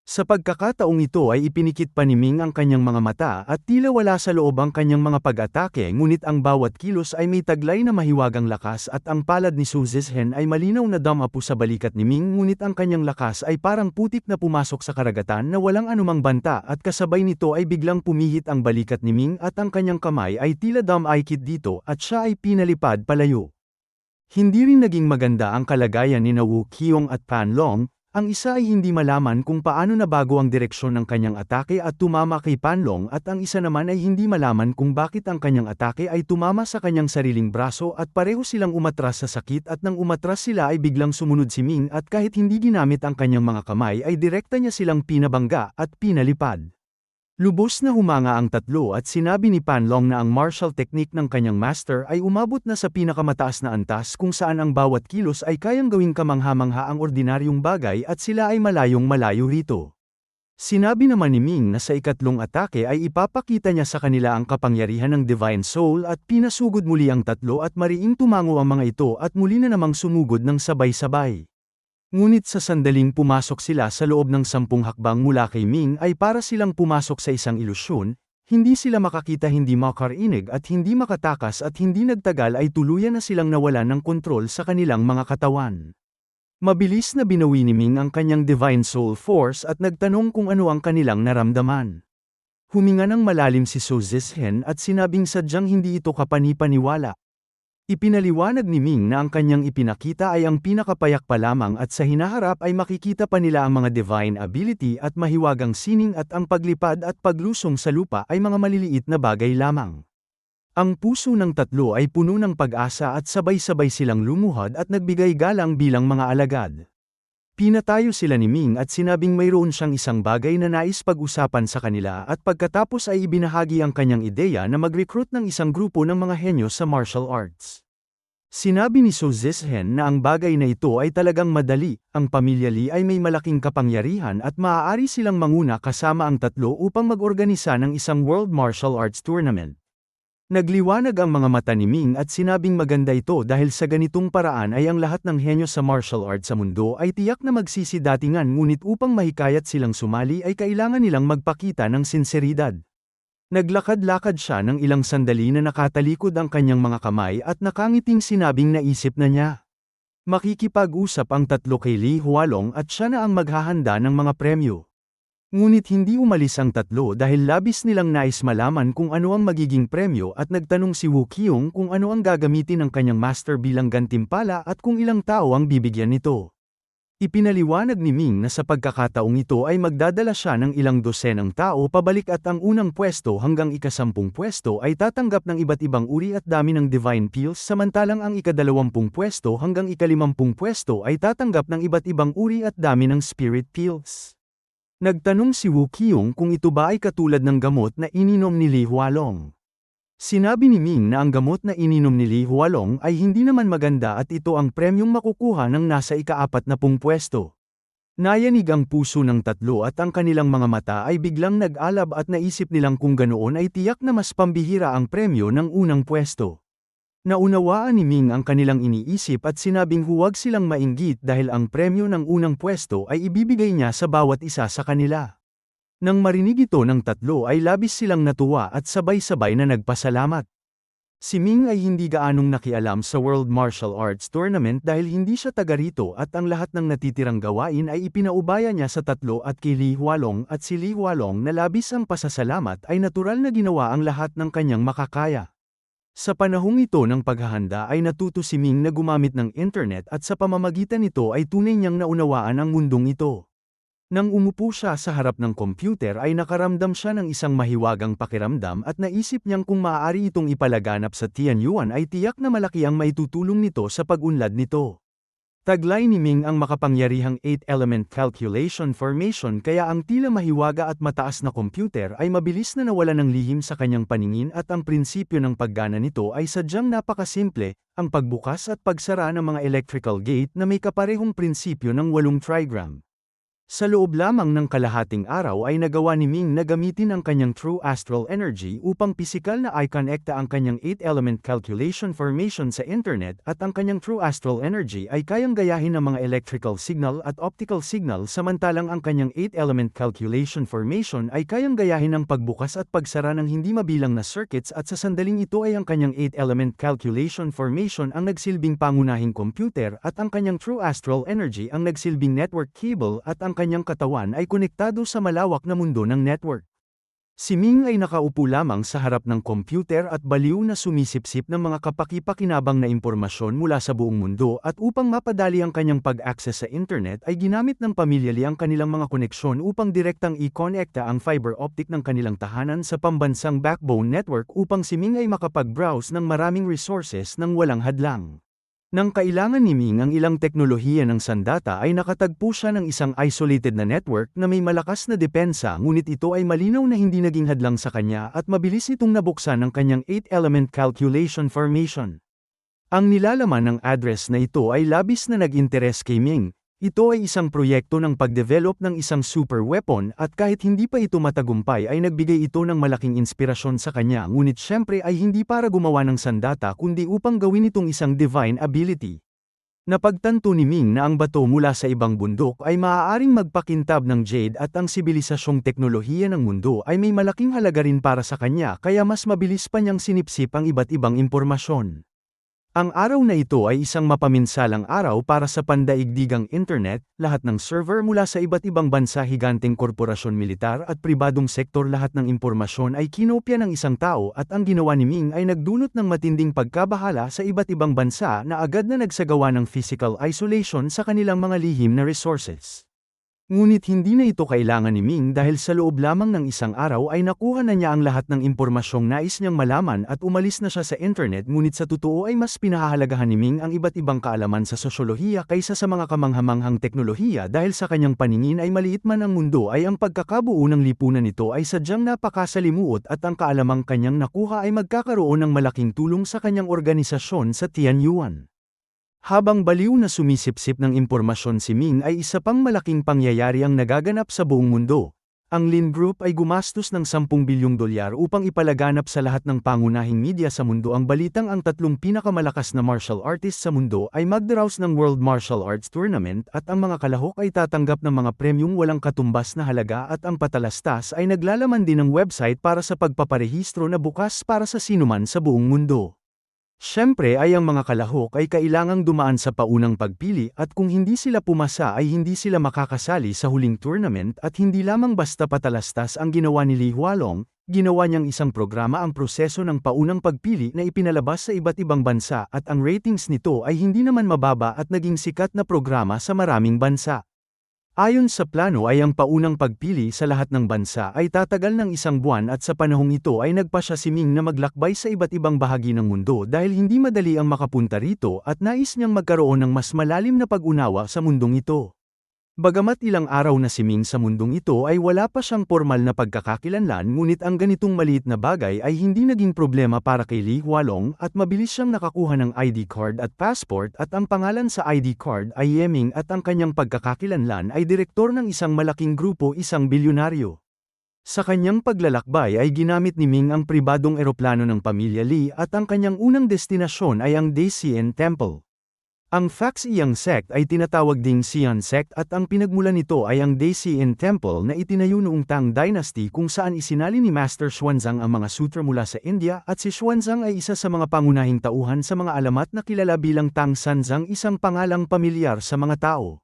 Sa pagkakataong ito ay ipinikit pa ni Ming ang kanyang mga mata at tila wala sa loob ang kanyang mga pag-atake ngunit ang bawat kilos ay may taglay na mahiwagang lakas at ang palad ni Su Zizhen ay malinaw na damapo sa balikat ni Ming ngunit ang kanyang lakas ay parang putik na pumasok sa karagatan na walang anumang banta at kasabay nito ay biglang pumihit ang balikat ni Ming at ang kanyang kamay ay tila damaykit dito at siya ay pinalipad palayo. Hindi rin naging maganda ang kalagayan ni Wu Qiong at Pan Long. Ang isa ay hindi malaman kung paano nabago ang direksyon ng kanyang atake at tumama kay Panlong at ang isa naman ay hindi malaman kung bakit ang kanyang atake ay tumama sa kanyang sariling braso at pareho silang umatras sa sakit at nang umatras sila ay biglang sumunod si Ming at kahit hindi ginamit ang kanyang mga kamay ay direkta niya silang pinabangga at pinalipad. Lubos na humanga ang tatlo at sinabi ni Panlong na ang martial technique ng kanyang master ay umabot na sa pinakamataas na antas kung saan ang bawat kilos ay kayang gawing kamangha-mangha ang ordinaryong bagay at sila ay malayong malayo rito. Sinabi naman ni Ming na sa ikatlong atake ay ipapakita niya sa kanila ang kapangyarihan ng Divine Soul at pinasugod muli ang tatlo at mariing tumango ang mga ito at muli na namang sumugod ng sabay-sabay. Ngunit sa sandaling pumasok sila sa loob ng 10 hakbang mula kay Ming ay para silang pumasok sa isang ilusyon, hindi sila makakita, hindi makarinig at hindi makatakas at hindi nagtagal ay tuluyan na silang nawalan ng kontrol sa kanilang mga katawan. Mabilis na binawi ni Ming ang kanyang Divine Soul Force at nagtanong kung ano ang kanilang naramdaman. Huminga ng malalim si Su Zizhen at sinabing sadyang hindi ito kapani-paniwala. Ipinaliwanag ni Ming na ang kanyang ipinakita ay ang pinakapayak pa lamang at sa hinaharap ay makikita pa nila ang mga divine ability at mahiwagang sining at ang paglipad at paglusong sa lupa ay mga maliliit na bagay lamang. Ang puso ng tatlo ay puno ng pag-asa at sabay-sabay silang lumuhod at nagbigay galang bilang mga alagad. Pinatayo sila ni Ming at sinabing mayroon siyang isang bagay na nais pag-usapan sa kanila at pagkatapos ay ibinahagi ang kanyang ideya na mag-recruit ng isang grupo ng mga henyo sa martial arts. Sinabi ni Su Zizhen na ang bagay na ito ay talagang madali, ang pamilya Li ay may malaking kapangyarihan at maaari silang manguna kasama ang tatlo upang mag-organisa ng isang World Martial Arts Tournament. Nagliwanag ang mga mata ni Ming at sinabing maganda ito dahil sa ganitong paraan ay ang lahat ng henyo sa martial arts sa mundo ay tiyak na magsisidatingan ngunit upang mahikayat silang sumali ay kailangan nilang magpakita ng sinseridad. Naglakad-lakad siya ng ilang sandali na nakatalikod ang kanyang mga kamay at nakangiting sinabing naisip na niya. Makikipag-usap ang tatlo kay Li Hualong at siya na ang maghahanda ng mga premyo. Ngunit hindi umalis ang tatlo dahil labis nilang nais malaman kung ano ang magiging premyo at nagtanong si Wu Qiong kung ano ang gagamitin ng kanyang master bilang gantimpala at kung ilang tao ang bibigyan nito. Ipinaliwanag ni Ming na sa pagkakataong ito ay magdadala siya ng ilang dosenang tao pabalik at ang unang pwesto hanggang ika-10 pwesto ay tatanggap ng iba't ibang uri at dami ng divine pills samantalang ang ika-20 pwesto hanggang ika-50 pwesto ay tatanggap ng iba't ibang uri at dami ng spirit pills. Nagtanong si Wu Qiong kung ito ba ay katulad ng gamot na ininom ni Li Hualong. Sinabi ni Ming na ang gamot na ininom ni Li Hualong ay hindi naman maganda at ito ang premyong makukuha ng nasa ika-40 pwesto. Nayanig ang puso ng tatlo at ang kanilang mga mata ay biglang nag-alab at naisip nilang kung ganoon ay tiyak na mas pambihira ang premyo ng unang pwesto. Naunawaan ni Ming ang kanilang iniisip at sinabing huwag silang mainggit dahil ang premyo ng unang pwesto ay ibibigay niya sa bawat isa sa kanila. Nang marinig ito ng tatlo ay labis silang natuwa at sabay-sabay na nagpasalamat. Si Ming ay hindi gaanong nakialam sa World Martial Arts Tournament dahil hindi siya taga rito at ang lahat ng natitirang gawain ay ipinaubaya niya sa tatlo at kay Li Hualong at si Li Hualong na labis ang pasasalamat ay natural na ginawa ang lahat ng kanyang makakaya. Sa panahong ito ng paghahanda ay natuto si Ming na gumamit ng internet at sa pamamagitan nito ay tunay niyang naunawaan ang mundong ito. Nang umupo siya sa harap ng computer ay nakaramdam siya ng isang mahiwagang pakiramdam at naisip niyang kung maaari itong ipalaganap sa Tianyuan ay tiyak na malaki ang maitutulong nito sa pag-unlad nito. Taglay ni Ming ang makapangyarihang 8-element calculation formation kaya ang tila mahiwaga at mataas na computer ay mabilis na nawala ng lihim sa kanyang paningin at ang prinsipyo ng paggana nito ay sadyang napakasimple, ang pagbukas at pagsara ng mga electrical gate na may kaparehong prinsipyo ng 8 trigram. Sa loob lamang ng kalahating araw ay nagawa ni Ming na gamitin ang kanyang true astral energy upang pisikal na i-connecta ang kanyang 8-element calculation formation sa internet at ang kanyang true astral energy ay kayang gayahin ng mga electrical signal at optical signal samantalang ang kanyang 8-element calculation formation ay kayang gayahin ng pagbukas at pagsara ng hindi mabilang na circuits at sa sandaling ito ay ang kanyang 8-element calculation formation ang nagsilbing pangunahing computer at ang kanyang true astral energy ang nagsilbing network cable at ang kanyang katawan ay konektado sa malawak na mundo ng network. Si Ming ay nakaupo lamang sa harap ng computer at baliw na sumisipsip ng mga kapaki-pakinabang na impormasyon mula sa buong mundo at upang mapadali ang kanyang pag-access sa internet ay ginamit ng pamilya Lee ang kanilang mga koneksyon upang direktang i-konekta ang fiber optic ng kanilang tahanan sa pambansang backbone network upang si Ming ay makapag-browse ng maraming resources ng walang hadlang. Nang kailangan ni Ming ang ilang teknolohiya ng sandata ay nakatagpo siya ng isang isolated na network na may malakas na depensa ngunit ito ay malinaw na hindi naging hadlang sa kanya at mabilis itong nabuksan ng kanyang 8-element calculation formation. Ang nilalaman ng address na ito ay labis na nag-interes kay Ming. Ito ay isang proyekto ng pagdevelop ng isang super weapon at kahit hindi pa ito matagumpay ay nagbigay ito ng malaking inspirasyon sa kanya ngunit syempre ay hindi para gumawa ng sandata kundi upang gawin itong isang divine ability. Napagtanto ni Ming na ang bato mula sa ibang bundok ay maaaring magpakintab ng jade at ang sibilisasyong teknolohiya ng mundo ay may malaking halaga rin para sa kanya kaya mas mabilis pa niyang sinipsip ang iba't ibang impormasyon. Ang araw na ito ay isang mapaminsalang araw para sa pandaigdigang internet, lahat ng server mula sa iba't ibang bansa higanteng korporasyon militar at pribadong sektor lahat ng impormasyon ay kinopya ng isang tao at ang ginawa ni Ming ay nagdulot ng matinding pagkabahala sa iba't ibang bansa na agad na nagsagawa ng physical isolation sa kanilang mga lihim na resources. Ngunit hindi na ito kailangan ni Ming dahil sa loob lamang ng isang araw ay nakuha na niya ang lahat ng impormasyong nais niyang malaman at umalis na siya sa internet ngunit sa totoo ay mas pinahahalagahan ni Ming ang iba't ibang kaalaman sa sosyolohiya kaysa sa mga kamanghamanghang teknolohiya dahil sa kanyang paningin ay maliit man ang mundo ay ang pagkakabuo ng lipunan nito ay sadyang napakasalimuot at ang kaalamang kanyang nakuha ay magkakaroon ng malaking tulong sa kanyang organisasyon sa Tianyuan. Habang baliw na sumisipsip ng impormasyon si Ming ay isa pang malaking pangyayari ang nagaganap sa buong mundo. Ang Lin Group ay gumastos ng 10 bilyong dolyar upang ipalaganap sa lahat ng pangunahing media sa mundo ang balitang ang 3 pinakamalakas na martial artist sa mundo ay magdaraos ng World Martial Arts Tournament at ang mga kalahok ay tatanggap ng mga premyong walang katumbas na halaga at ang patalastas ay naglalaman din ng website para sa pagpaparehistro na bukas para sa sinuman sa buong mundo. Siyempre ay ang mga kalahok ay kailangang dumaan sa paunang pagpili at kung hindi sila pumasa ay hindi sila makakasali sa huling tournament at hindi lamang basta patalastas ang ginawa ni Li Hualong, ginawa niyang isang programa ang proseso ng paunang pagpili na ipinalabas sa iba't ibang bansa at ang ratings nito ay hindi naman mababa at naging sikat na programa sa maraming bansa. Ayon sa plano ay ang paunang pagpili sa lahat ng bansa ay tatagal ng 1 buwan at sa panahong ito ay nagpasya si Ming na maglakbay sa iba't ibang bahagi ng mundo dahil hindi madali ang makapunta rito at nais niyang magkaroon ng mas malalim na pag-unawa sa mundong ito. Bagamat ilang araw na si Ming sa mundong ito ay wala pa siyang formal na pagkakakilanlan ngunit ang ganitong maliit na bagay ay hindi naging problema para kay Li Hualong at mabilis siyang nakakuha ng ID card at passport at ang pangalan sa ID card ay Yeming at ang kanyang pagkakakilanlan ay direktor ng isang malaking grupo isang bilyonaryo. Sa kanyang paglalakbay ay ginamit ni Ming ang pribadong eroplano ng pamilya Lee at ang kanyang unang destinasyon ay ang Dacian Temple. Ang Faxiang sect ay tinatawag ding Xian sect at ang pinagmulan nito ay ang Dacian Temple na itinayo noong Tang Dynasty kung saan isinali ni Master Xuanzang ang mga sutra mula sa India at si Xuanzang ay isa sa mga pangunahing tauhan sa mga alamat na kilala bilang Tang Sanzang isang pangalang pamilyar sa mga tao.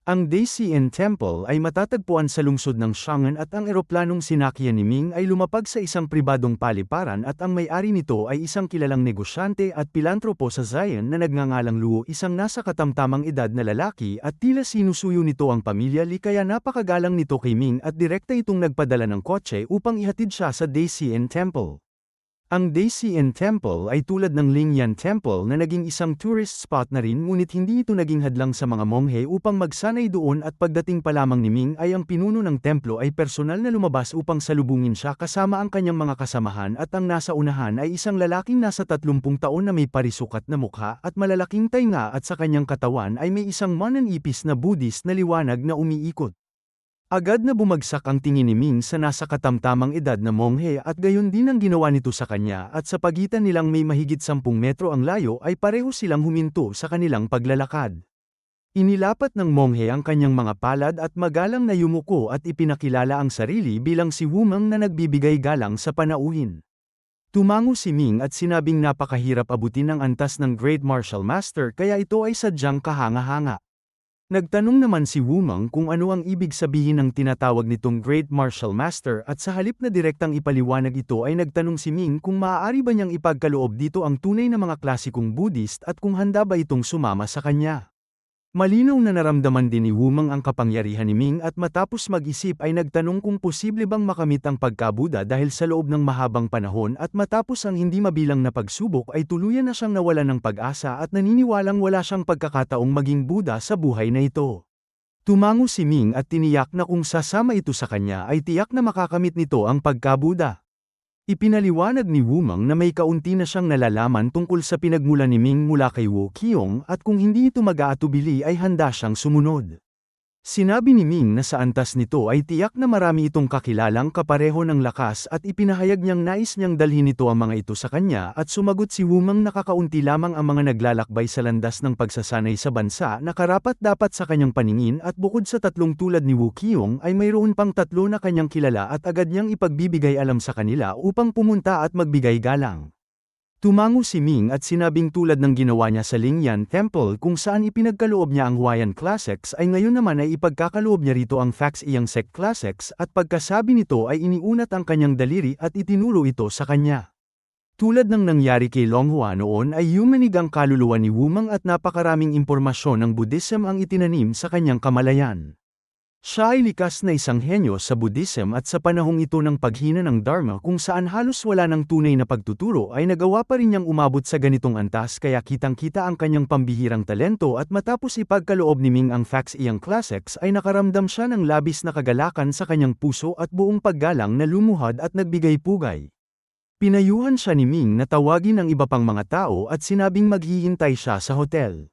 Ang Dacian Temple ay matatagpuan sa lungsod ng Chang'an at ang eroplanong sinakyan ni Ming ay lumapag sa isang pribadong paliparan at ang may-ari nito ay isang kilalang negosyante at pilantropo sa Zion na nagngangalang Luo isang nasa katamtamang edad na lalaki at tila sinusuyo nito ang pamilya Li kaya napakagalang nito kay Ming at direkta itong nagpadala ng kotse upang ihatid siya sa Dacian Temple. Ang Dacian Temple ay tulad ng Lingyan Temple na naging isang tourist spot na rin ngunit hindi ito naging hadlang sa mga monghe upang magsanay doon at pagdating pa lamang ni Ming ay ang pinuno ng templo ay personal na lumabas upang salubungin siya kasama ang kanyang mga kasamahan at ang nasa unahan ay isang lalaking nasa 30 taon na may parisukat na mukha at malalaking tainga at sa kanyang katawan ay may isang mananipis na Buddhist na liwanag na umiikot. Agad na bumagsak ang tingin ni Ming sa nasa katamtamang edad na monghe at gayon din ang ginawa nito sa kanya at sa pagitan nilang may mahigit 10 metro ang layo ay pareho silang huminto sa kanilang paglalakad. Inilapat ng monghe ang kanyang mga palad at magalang na yumuko at ipinakilala ang sarili bilang si Wumang na nagbibigay galang sa panauhin. Tumango si Ming at sinabing napakahirap abutin ang antas ng Great Martial Master kaya ito ay sadyang kahanga-hanga. Nagtanong naman si Wumang kung ano ang ibig sabihin ng tinatawag nitong Great Martial Master at sa halip na direktang ipaliwanag ito ay nagtanong si Ming kung maaari ba niyang ipagkaloob dito ang tunay na mga klasikong Buddhist at kung handa ba itong sumama sa kanya. Malinaw na naramdaman din ni Wumang ang kapangyarihan ni Ming at matapos mag-isip ay nagtanong kung posible bang makamit ang pagkabuda dahil sa loob ng mahabang panahon at matapos ang hindi mabilang na pagsubok ay tuluyan na siyang nawalan ng pag-asa at naniniwalang wala siyang pagkakataong maging Buddha sa buhay na ito. Tumango si Ming at tiniyak na kung sasama ito sa kanya ay tiyak na makakamit nito ang pagkabuda. Ipinaliwanag ni Wumang na may kaunti na siyang nalalaman tungkol sa pinagmula ni Ming mula kay Wu Qiong at kung hindi ito mag-aatubili ay handa siyang sumunod. Sinabi ni Ming na sa antas nito ay tiyak na marami itong kakilalang kapareho ng lakas at ipinahayag niyang nais niyang dalhin nito ang mga ito sa kanya at sumagot si Wumang na kakaunti lamang ang mga naglalakbay sa landas ng pagsasanay sa bansa na karapat-dapat sa kanyang paningin at bukod sa tatlong tulad ni Wu Qiong ay mayroon pang tatlo na kanyang kilala at agad niyang ipagbibigay alam sa kanila upang pumunta at magbigay galang. Tumango si Ming at sinabing tulad ng ginawa niya sa Lingyan Temple kung saan ipinagkaloob niya ang Huayan Classics ay ngayon naman ay ipagkakaloob niya rito ang Fax Iyang Sect Classics at pagkasabi nito ay iniunat ang kanyang daliri at itinuro ito sa kanya. Tulad ng nangyari kay Longhua noon ay yumanig ang kaluluwa ni Wumang at napakaraming impormasyon ng Buddhism ang itinanim sa kanyang kamalayan. Siya ay likas na isang henyo sa Buddhism at sa panahong ito ng paghina ng Dharma kung saan halos wala ng tunay na pagtuturo ay nagawa pa rin niyang umabot sa ganitong antas kaya kitang-kita ang kanyang pambihirang talento at matapos ipagkaloob ni Ming ang Fax Iyang Classics ay nakaramdam siya ng labis na kagalakan sa kanyang puso at buong paggalang na lumuhad at nagbigay pugay. Pinayuhan siya ni Ming na tawagin ang iba pang mga tao at sinabing maghihintay siya sa hotel.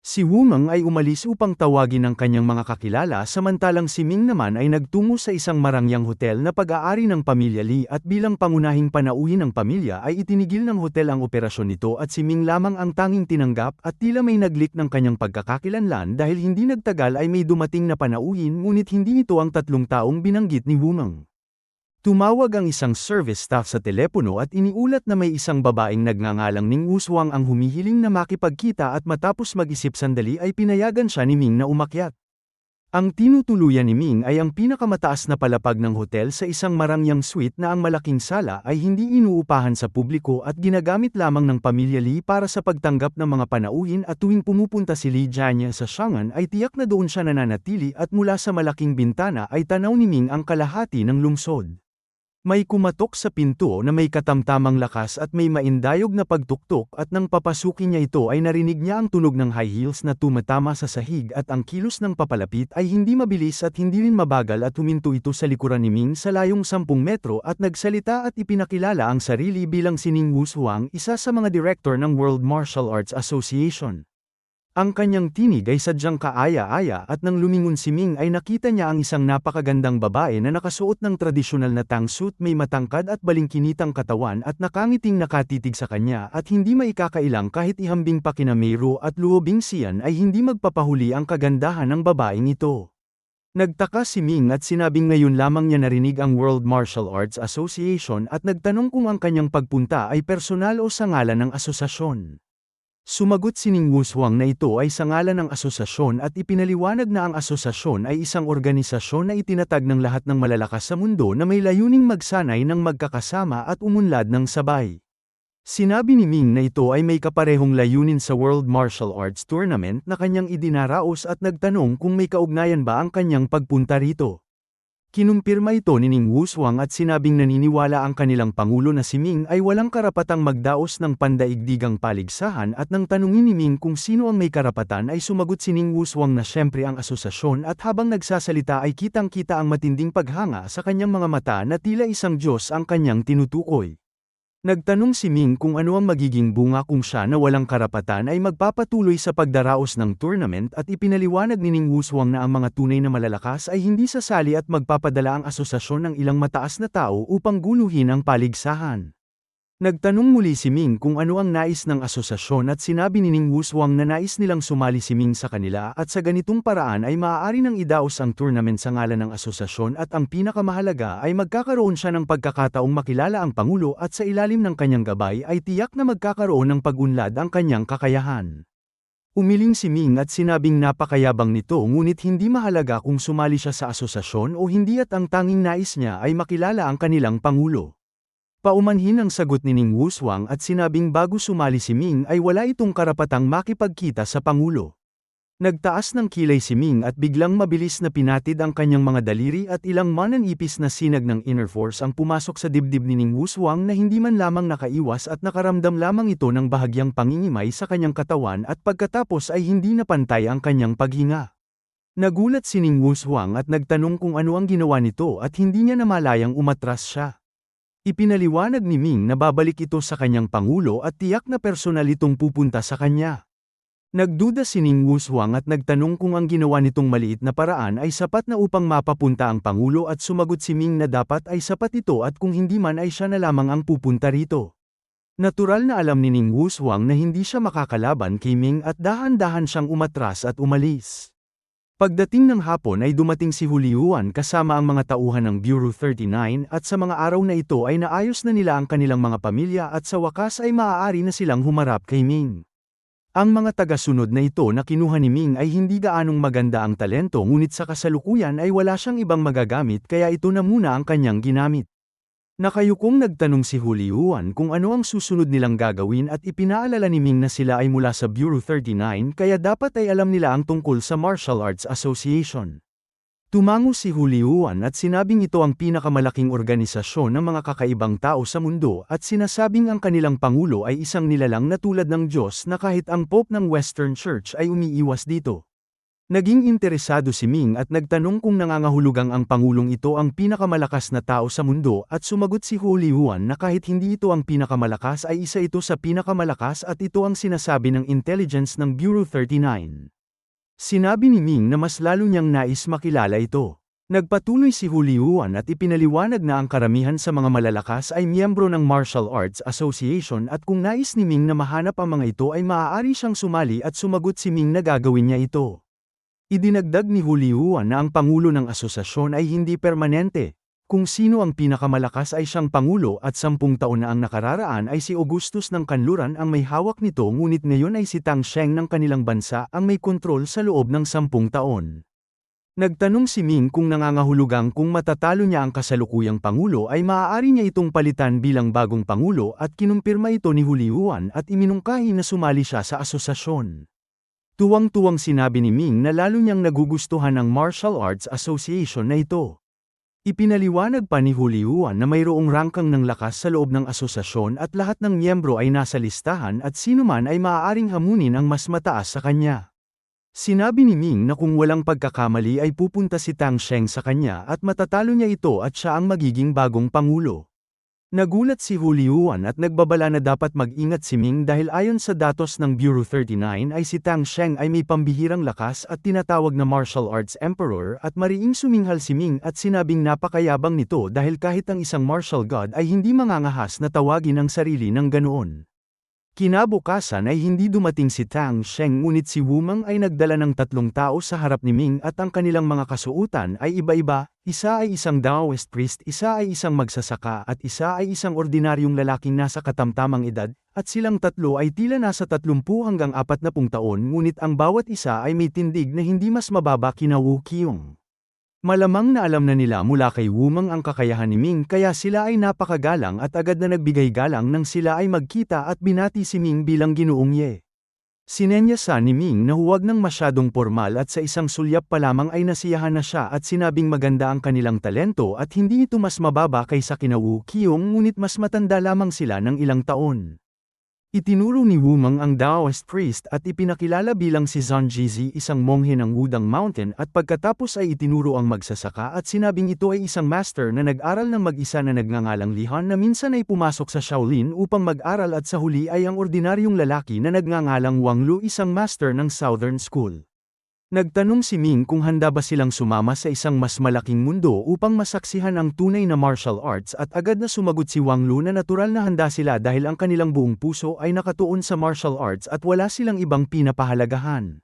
Si Wumang ay umalis upang tawagin ang kanyang mga kakilala samantalang si Ming naman ay nagtungo sa isang marangyang hotel na pag-aari ng pamilya Li at bilang pangunahing panauhin ng pamilya ay itinigil ng hotel ang operasyon nito at si Ming lamang ang tanging tinanggap at tila may naglik ng kanyang pagkakakilanlan dahil hindi nagtagal ay may dumating na panauhin ngunit hindi ito ang 3 taong binanggit ni Wumang. Tumawag ang isang service staff sa telepono at iniulat na may isang babaeng nagngangalang Ning Wushuang ang humihiling na makipagkita at matapos mag-isip sandali ay pinayagan siya ni Ming na umakyat. Ang tinutuluyan ni Ming ay ang pinakamataas na palapag ng hotel sa isang marangyang suite na ang malaking sala ay hindi inuupahan sa publiko at ginagamit lamang ng pamilya Li para sa pagtanggap ng mga panauhin at tuwing pumupunta si Li Jianya sa Shangan ay tiyak na doon siya nananatili at mula sa malaking bintana ay tanaw ni Ming ang kalahati ng lungsod. May kumatok sa pinto na may katamtamang lakas at may maindayog na pagtuktok at nang papasukin niya ito ay narinig niya ang tunog ng high heels na tumatama sa sahig at ang kilos ng papalapit ay hindi mabilis at hindi rin mabagal at huminto ito sa likuran ni Ming sa layong 10 metro at nagsalita at ipinakilala ang sarili bilang si Ning Wushuang, isa sa mga director ng World Martial Arts Association. Ang kanyang tinig ay sadyang kaaya-aya at nang lumingon si Ming ay nakita niya ang isang napakagandang babae na nakasuot ng tradisyonal na tangsuit, may matangkad at balingkinitang katawan at nakangiting nakatitig sa kanya at hindi maikakailang kahit ihambing pa kina Meiro at Luo Bingxian ay hindi magpapahuli ang kagandahan ng babaeng ito. Nagtaka si Ming at sinabing ngayon lamang niya narinig ang World Martial Arts Association at nagtanong kung ang kanyang pagpunta ay personal o sa ngalan ng asosasyon. Sumagot si Ning Wushuang na ito ay sa ngalan ng asosasyon at ipinaliwanag na ang asosasyon ay isang organisasyon na itinatag ng lahat ng malalakas sa mundo na may layuning magsanay ng magkakasama at umunlad ng sabay. Sinabi ni Ming na ito ay may kaparehong layunin sa World Martial Arts Tournament na kanyang idinaraos at nagtanong kung may kaugnayan ba ang kanyang pagpunta rito. Kinumpirma ito ni Ning Wushuang at sinabing naniniwala ang kanilang pangulo na si Ming ay walang karapatang magdaos ng pandaigdigang paligsahan at nang tanungin ni Ming kung sino ang may karapatan ay sumagot si Ning Wushuang na siyempre ang asosasyon at habang nagsasalita ay kitang-kita ang matinding paghanga sa kanyang mga mata na tila isang Diyos ang kanyang tinutukoy. Nagtanong si Ming kung ano ang magiging bunga kung siya na walang karapatan ay magpapatuloy sa pagdaraos ng tournament at ipinaliwanag ni Ning Wushuang na ang mga tunay na malalakas ay hindi sasali at magpapadala ang asosasyon ng ilang mataas na tao upang guluhin ang paligsahan. Nagtanong muli si Ming kung ano ang nais ng asosasyon at sinabi ni Ning Wushuang na nais nilang sumali si Ming sa kanila at sa ganitong paraan ay maaari nang idaos ang tournament sa ngalan ng asosasyon at ang pinakamahalaga ay magkakaroon siya ng pagkakataong makilala ang Pangulo at sa ilalim ng kanyang gabay ay tiyak na magkakaroon ng pag-unlad ang kanyang kakayahan. Umiling si Ming at sinabing napakayabang nito ngunit hindi mahalaga kung sumali siya sa asosasyon o hindi at ang tanging nais niya ay makilala ang kanilang Pangulo. Paumanhin ang sagot ni Ning Wushuang at sinabing bago sumali si Ming ay wala itong karapatang makipagkita sa Pangulo. Nagtaas ng kilay si Ming at biglang mabilis na pinatid ang kanyang mga daliri at ilang mananipis na sinag ng inner force ang pumasok sa dibdib ni Ning Wushuang na hindi man lamang nakaiwas at nakaramdam lamang ito ng bahagyang pangingimay sa kanyang katawan at pagkatapos ay hindi napantay ang kanyang paghinga. Nagulat si Ning Wushuang at nagtanong kung ano ang ginawa nito at hindi niya namalayang umatras siya. Ipinaliwanag ni Ming na babalik ito sa kanyang pangulo at tiyak na personal itong pupunta sa kanya. Nagduda si Ning Wushuang at nagtanong kung ang ginawa nitong maliit na paraan ay sapat na upang mapapunta ang pangulo at sumagot si Ming na dapat ay sapat ito at kung hindi man ay siya na lamang ang pupunta rito. Natural na alam ni Ning Wushuang na hindi siya makakalaban kay Ming at dahan-dahan siyang umatras at umalis. Pagdating ng hapon ay dumating si Hulihuan kasama ang mga tauhan ng Bureau 39 at sa mga araw na ito ay naayos na nila ang kanilang mga pamilya at sa wakas ay maaari na silang humarap kay Ming. Ang mga taga-sunod na ito na kinuha ni Ming ay hindi gaanong maganda ang talento ngunit sa kasalukuyan ay wala siyang ibang magagamit kaya ito na muna ang kanyang ginamit. Nakayukong nagtanong si Hulihuan kung ano ang susunod nilang gagawin at ipinaalala ni Ming na sila ay mula sa Bureau 39 kaya dapat ay alam nila ang tungkol sa Martial Arts Association. Tumango si Hulihuan at sinabing ito ang pinakamalaking organisasyon ng mga kakaibang tao sa mundo at sinasabing ang kanilang pangulo ay isang nilalang na tulad ng Diyos na kahit ang Pope ng Western Church ay umiiwas dito. Naging interesado si Ming at nagtanong kung nangangahulugang ang pangulong ito ang pinakamalakas na tao sa mundo at sumagot si Hulihuan na kahit hindi ito ang pinakamalakas ay isa ito sa pinakamalakas at ito ang sinasabi ng intelligence ng Bureau 39. Sinabi ni Ming na mas lalo niyang nais makilala ito. Nagpatuloy si Hulihuan at ipinaliwanag na ang karamihan sa mga malalakas ay miyembro ng Martial Arts Association at kung nais ni Ming na mahanap ang mga ito ay maaari siyang sumali at sumagot si Ming na gagawin niya ito. Idinagdag ni Hulihuan na ang pangulo ng asosasyon ay hindi permanente. Kung sino ang pinakamalakas ay siyang pangulo at 10 taon na ang nakararaan ay si Augustus ng Kanluran ang may hawak nito ngunit ngayon ay si Tang Sheng ng kanilang bansa ang may kontrol sa loob ng 10 taon. Nagtanong si Ming kung nangangahulugang kung matatalo niya ang kasalukuyang pangulo ay maaari niya itong palitan bilang bagong pangulo at kinumpirma ito ni Hulihuan at iminungkahi na sumali siya sa asosasyon. Tuwang-tuwang sinabi ni Ming na lalo niyang nagugustuhan ang Martial Arts Association na ito. Ipinaliwanag pa ni Hulihuan na mayroong rangkang ng lakas sa loob ng asosasyon at lahat ng miyembro ay nasa listahan at sino man ay maaaring hamunin ang mas mataas sa kanya. Sinabi ni Ming na kung walang pagkakamali ay pupunta si Tang Sheng sa kanya at matatalo niya ito at siya ang magiging bagong pangulo. Nagulat si Hulihuan at nagbabala na dapat mag-ingat si Ming dahil ayon sa datos ng Bureau 39 ay si Tang Sheng ay may pambihirang lakas at tinatawag na Martial Arts Emperor at mariing suminghal si Ming at sinabing napakayabang nito dahil kahit ang isang martial god ay hindi mangangahas na tawagin ang sarili ng ganoon. Kinabukasan ay hindi dumating si Tang Sheng ngunit si Wu Meng ay nagdala ng 3 tao sa harap ni Ming at ang kanilang mga kasuotan ay iba-iba, isa ay isang Daoist priest, isa ay isang magsasaka at isa ay isang ordinaryong lalaking nasa katamtamang edad, at silang tatlo ay tila nasa 30 hanggang 40 taon ngunit ang bawat isa ay may tindig na hindi mas mababa kina Wu Qiong. Malamang na alam na nila mula kay Wu Meng ang kakayahan ni Ming kaya sila ay napakagalang at agad na nagbigay galang nang sila ay magkita at binati si Ming bilang Ginoong Ye. Sinenyasan ni Ming na huwag nang masyadong pormal at sa isang sulyap pa lamang ay nasiyahan na siya at sinabing maganda ang kanilang talento at hindi ito mas mababa kaysa kina Woo Kyung ngunit mas matanda lamang sila ng ilang taon. Itinuro ni Wu Meng ang Taoist priest at ipinakilala bilang si Zhang Jizi isang monghe ng Wudang Mountain at pagkatapos ay itinuro ang magsasaka at sinabing ito ay isang master na nag-aral ng mag-isa na nagngangalang Lihan na minsan ay pumasok sa Shaolin upang mag-aral at sa huli ay ang ordinaryong lalaki na nagngangalang Wang Lu isang master ng Southern School. Nagtanong si Ming kung handa ba silang sumama sa isang mas malaking mundo upang masaksihan ang tunay na martial arts at agad na sumagot si Wang Lu na natural na handa sila dahil ang kanilang buong puso ay nakatuon sa martial arts at wala silang ibang pinapahalagahan.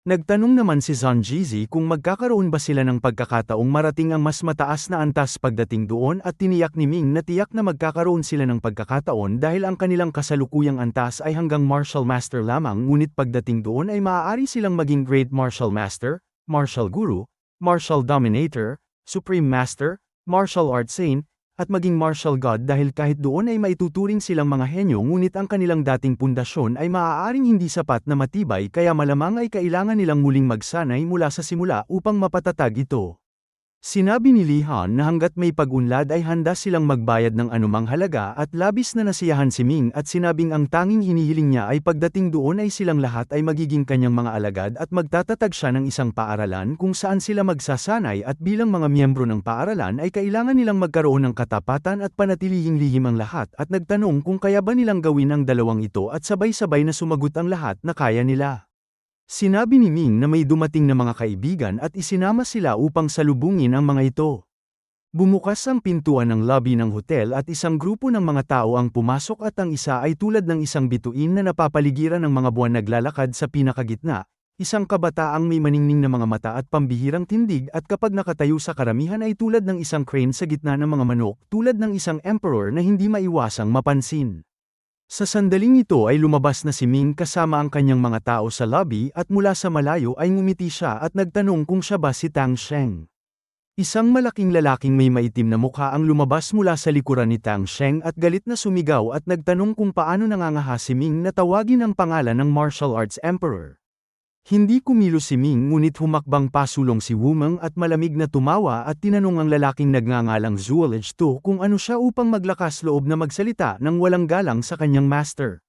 Nagtanong naman si Zhang Jizi kung magkakaroon ba sila ng pagkakataong marating ang mas mataas na antas pagdating doon at tiniyak ni Ming na tiyak na magkakaroon sila ng pagkakataon dahil ang kanilang kasalukuyang antas ay hanggang Martial Master lamang ngunit pagdating doon ay maaari silang maging Great Martial Master, Martial Guru, Martial Dominator, Supreme Master, Martial Arts Saint, at maging Martial God dahil kahit doon ay maituturing silang mga henyo ngunit ang kanilang dating pundasyon ay maaaring hindi sapat na matibay kaya malamang ay kailangan nilang muling magsanay mula sa simula upang mapatatag ito. Sinabi ni Li Han na hanggat may pag-unlad ay handa silang magbayad ng anumang halaga at labis na nasiyahan si Ming at sinabing ang tanging hinihiling niya ay pagdating doon ay silang lahat ay magiging kanyang mga alagad at magtatatag siya ng isang paaralan kung saan sila magsasanay at bilang mga miyembro ng paaralan ay kailangan nilang magkaroon ng katapatan at panatilihing lihim ang lahat at nagtanong kung kaya ba nilang gawin ang dalawang ito at sabay-sabay na sumagot ang lahat na kaya nila. Sinabi ni Ming na may dumating na mga kaibigan at isinama sila upang salubungin ang mga ito. Bumukas ang pintuan ng lobby ng hotel at isang grupo ng mga tao ang pumasok at ang isa ay tulad ng isang bituin na napapaligiran ng mga buwan naglalakad sa pinakagitna, isang kabataang may maningning na mga mata at pambihirang tindig at kapag nakatayo sa karamihan ay tulad ng isang crane sa gitna ng mga manok tulad ng isang emperor na hindi maiwasang mapansin. Sa sandaling ito ay lumabas na si Ming kasama ang kanyang mga tao sa lobby at mula sa malayo ay ngumiti siya at nagtanong kung siya ba si Tang Sheng. Isang malaking lalaking may maitim na mukha ang lumabas mula sa likuran ni Tang Sheng at galit na sumigaw at nagtanong kung paano nangangaha si Ming na tawagin ang pangalan ng martial arts emperor. Hindi kumilos si Ming ngunit humakbang pasulong si Wu Meng at malamig na tumawa at tinanong ang lalaking nagngangalang Zuolage Tu kung ano siya upang maglakas loob na magsalita ng walang galang sa kanyang master.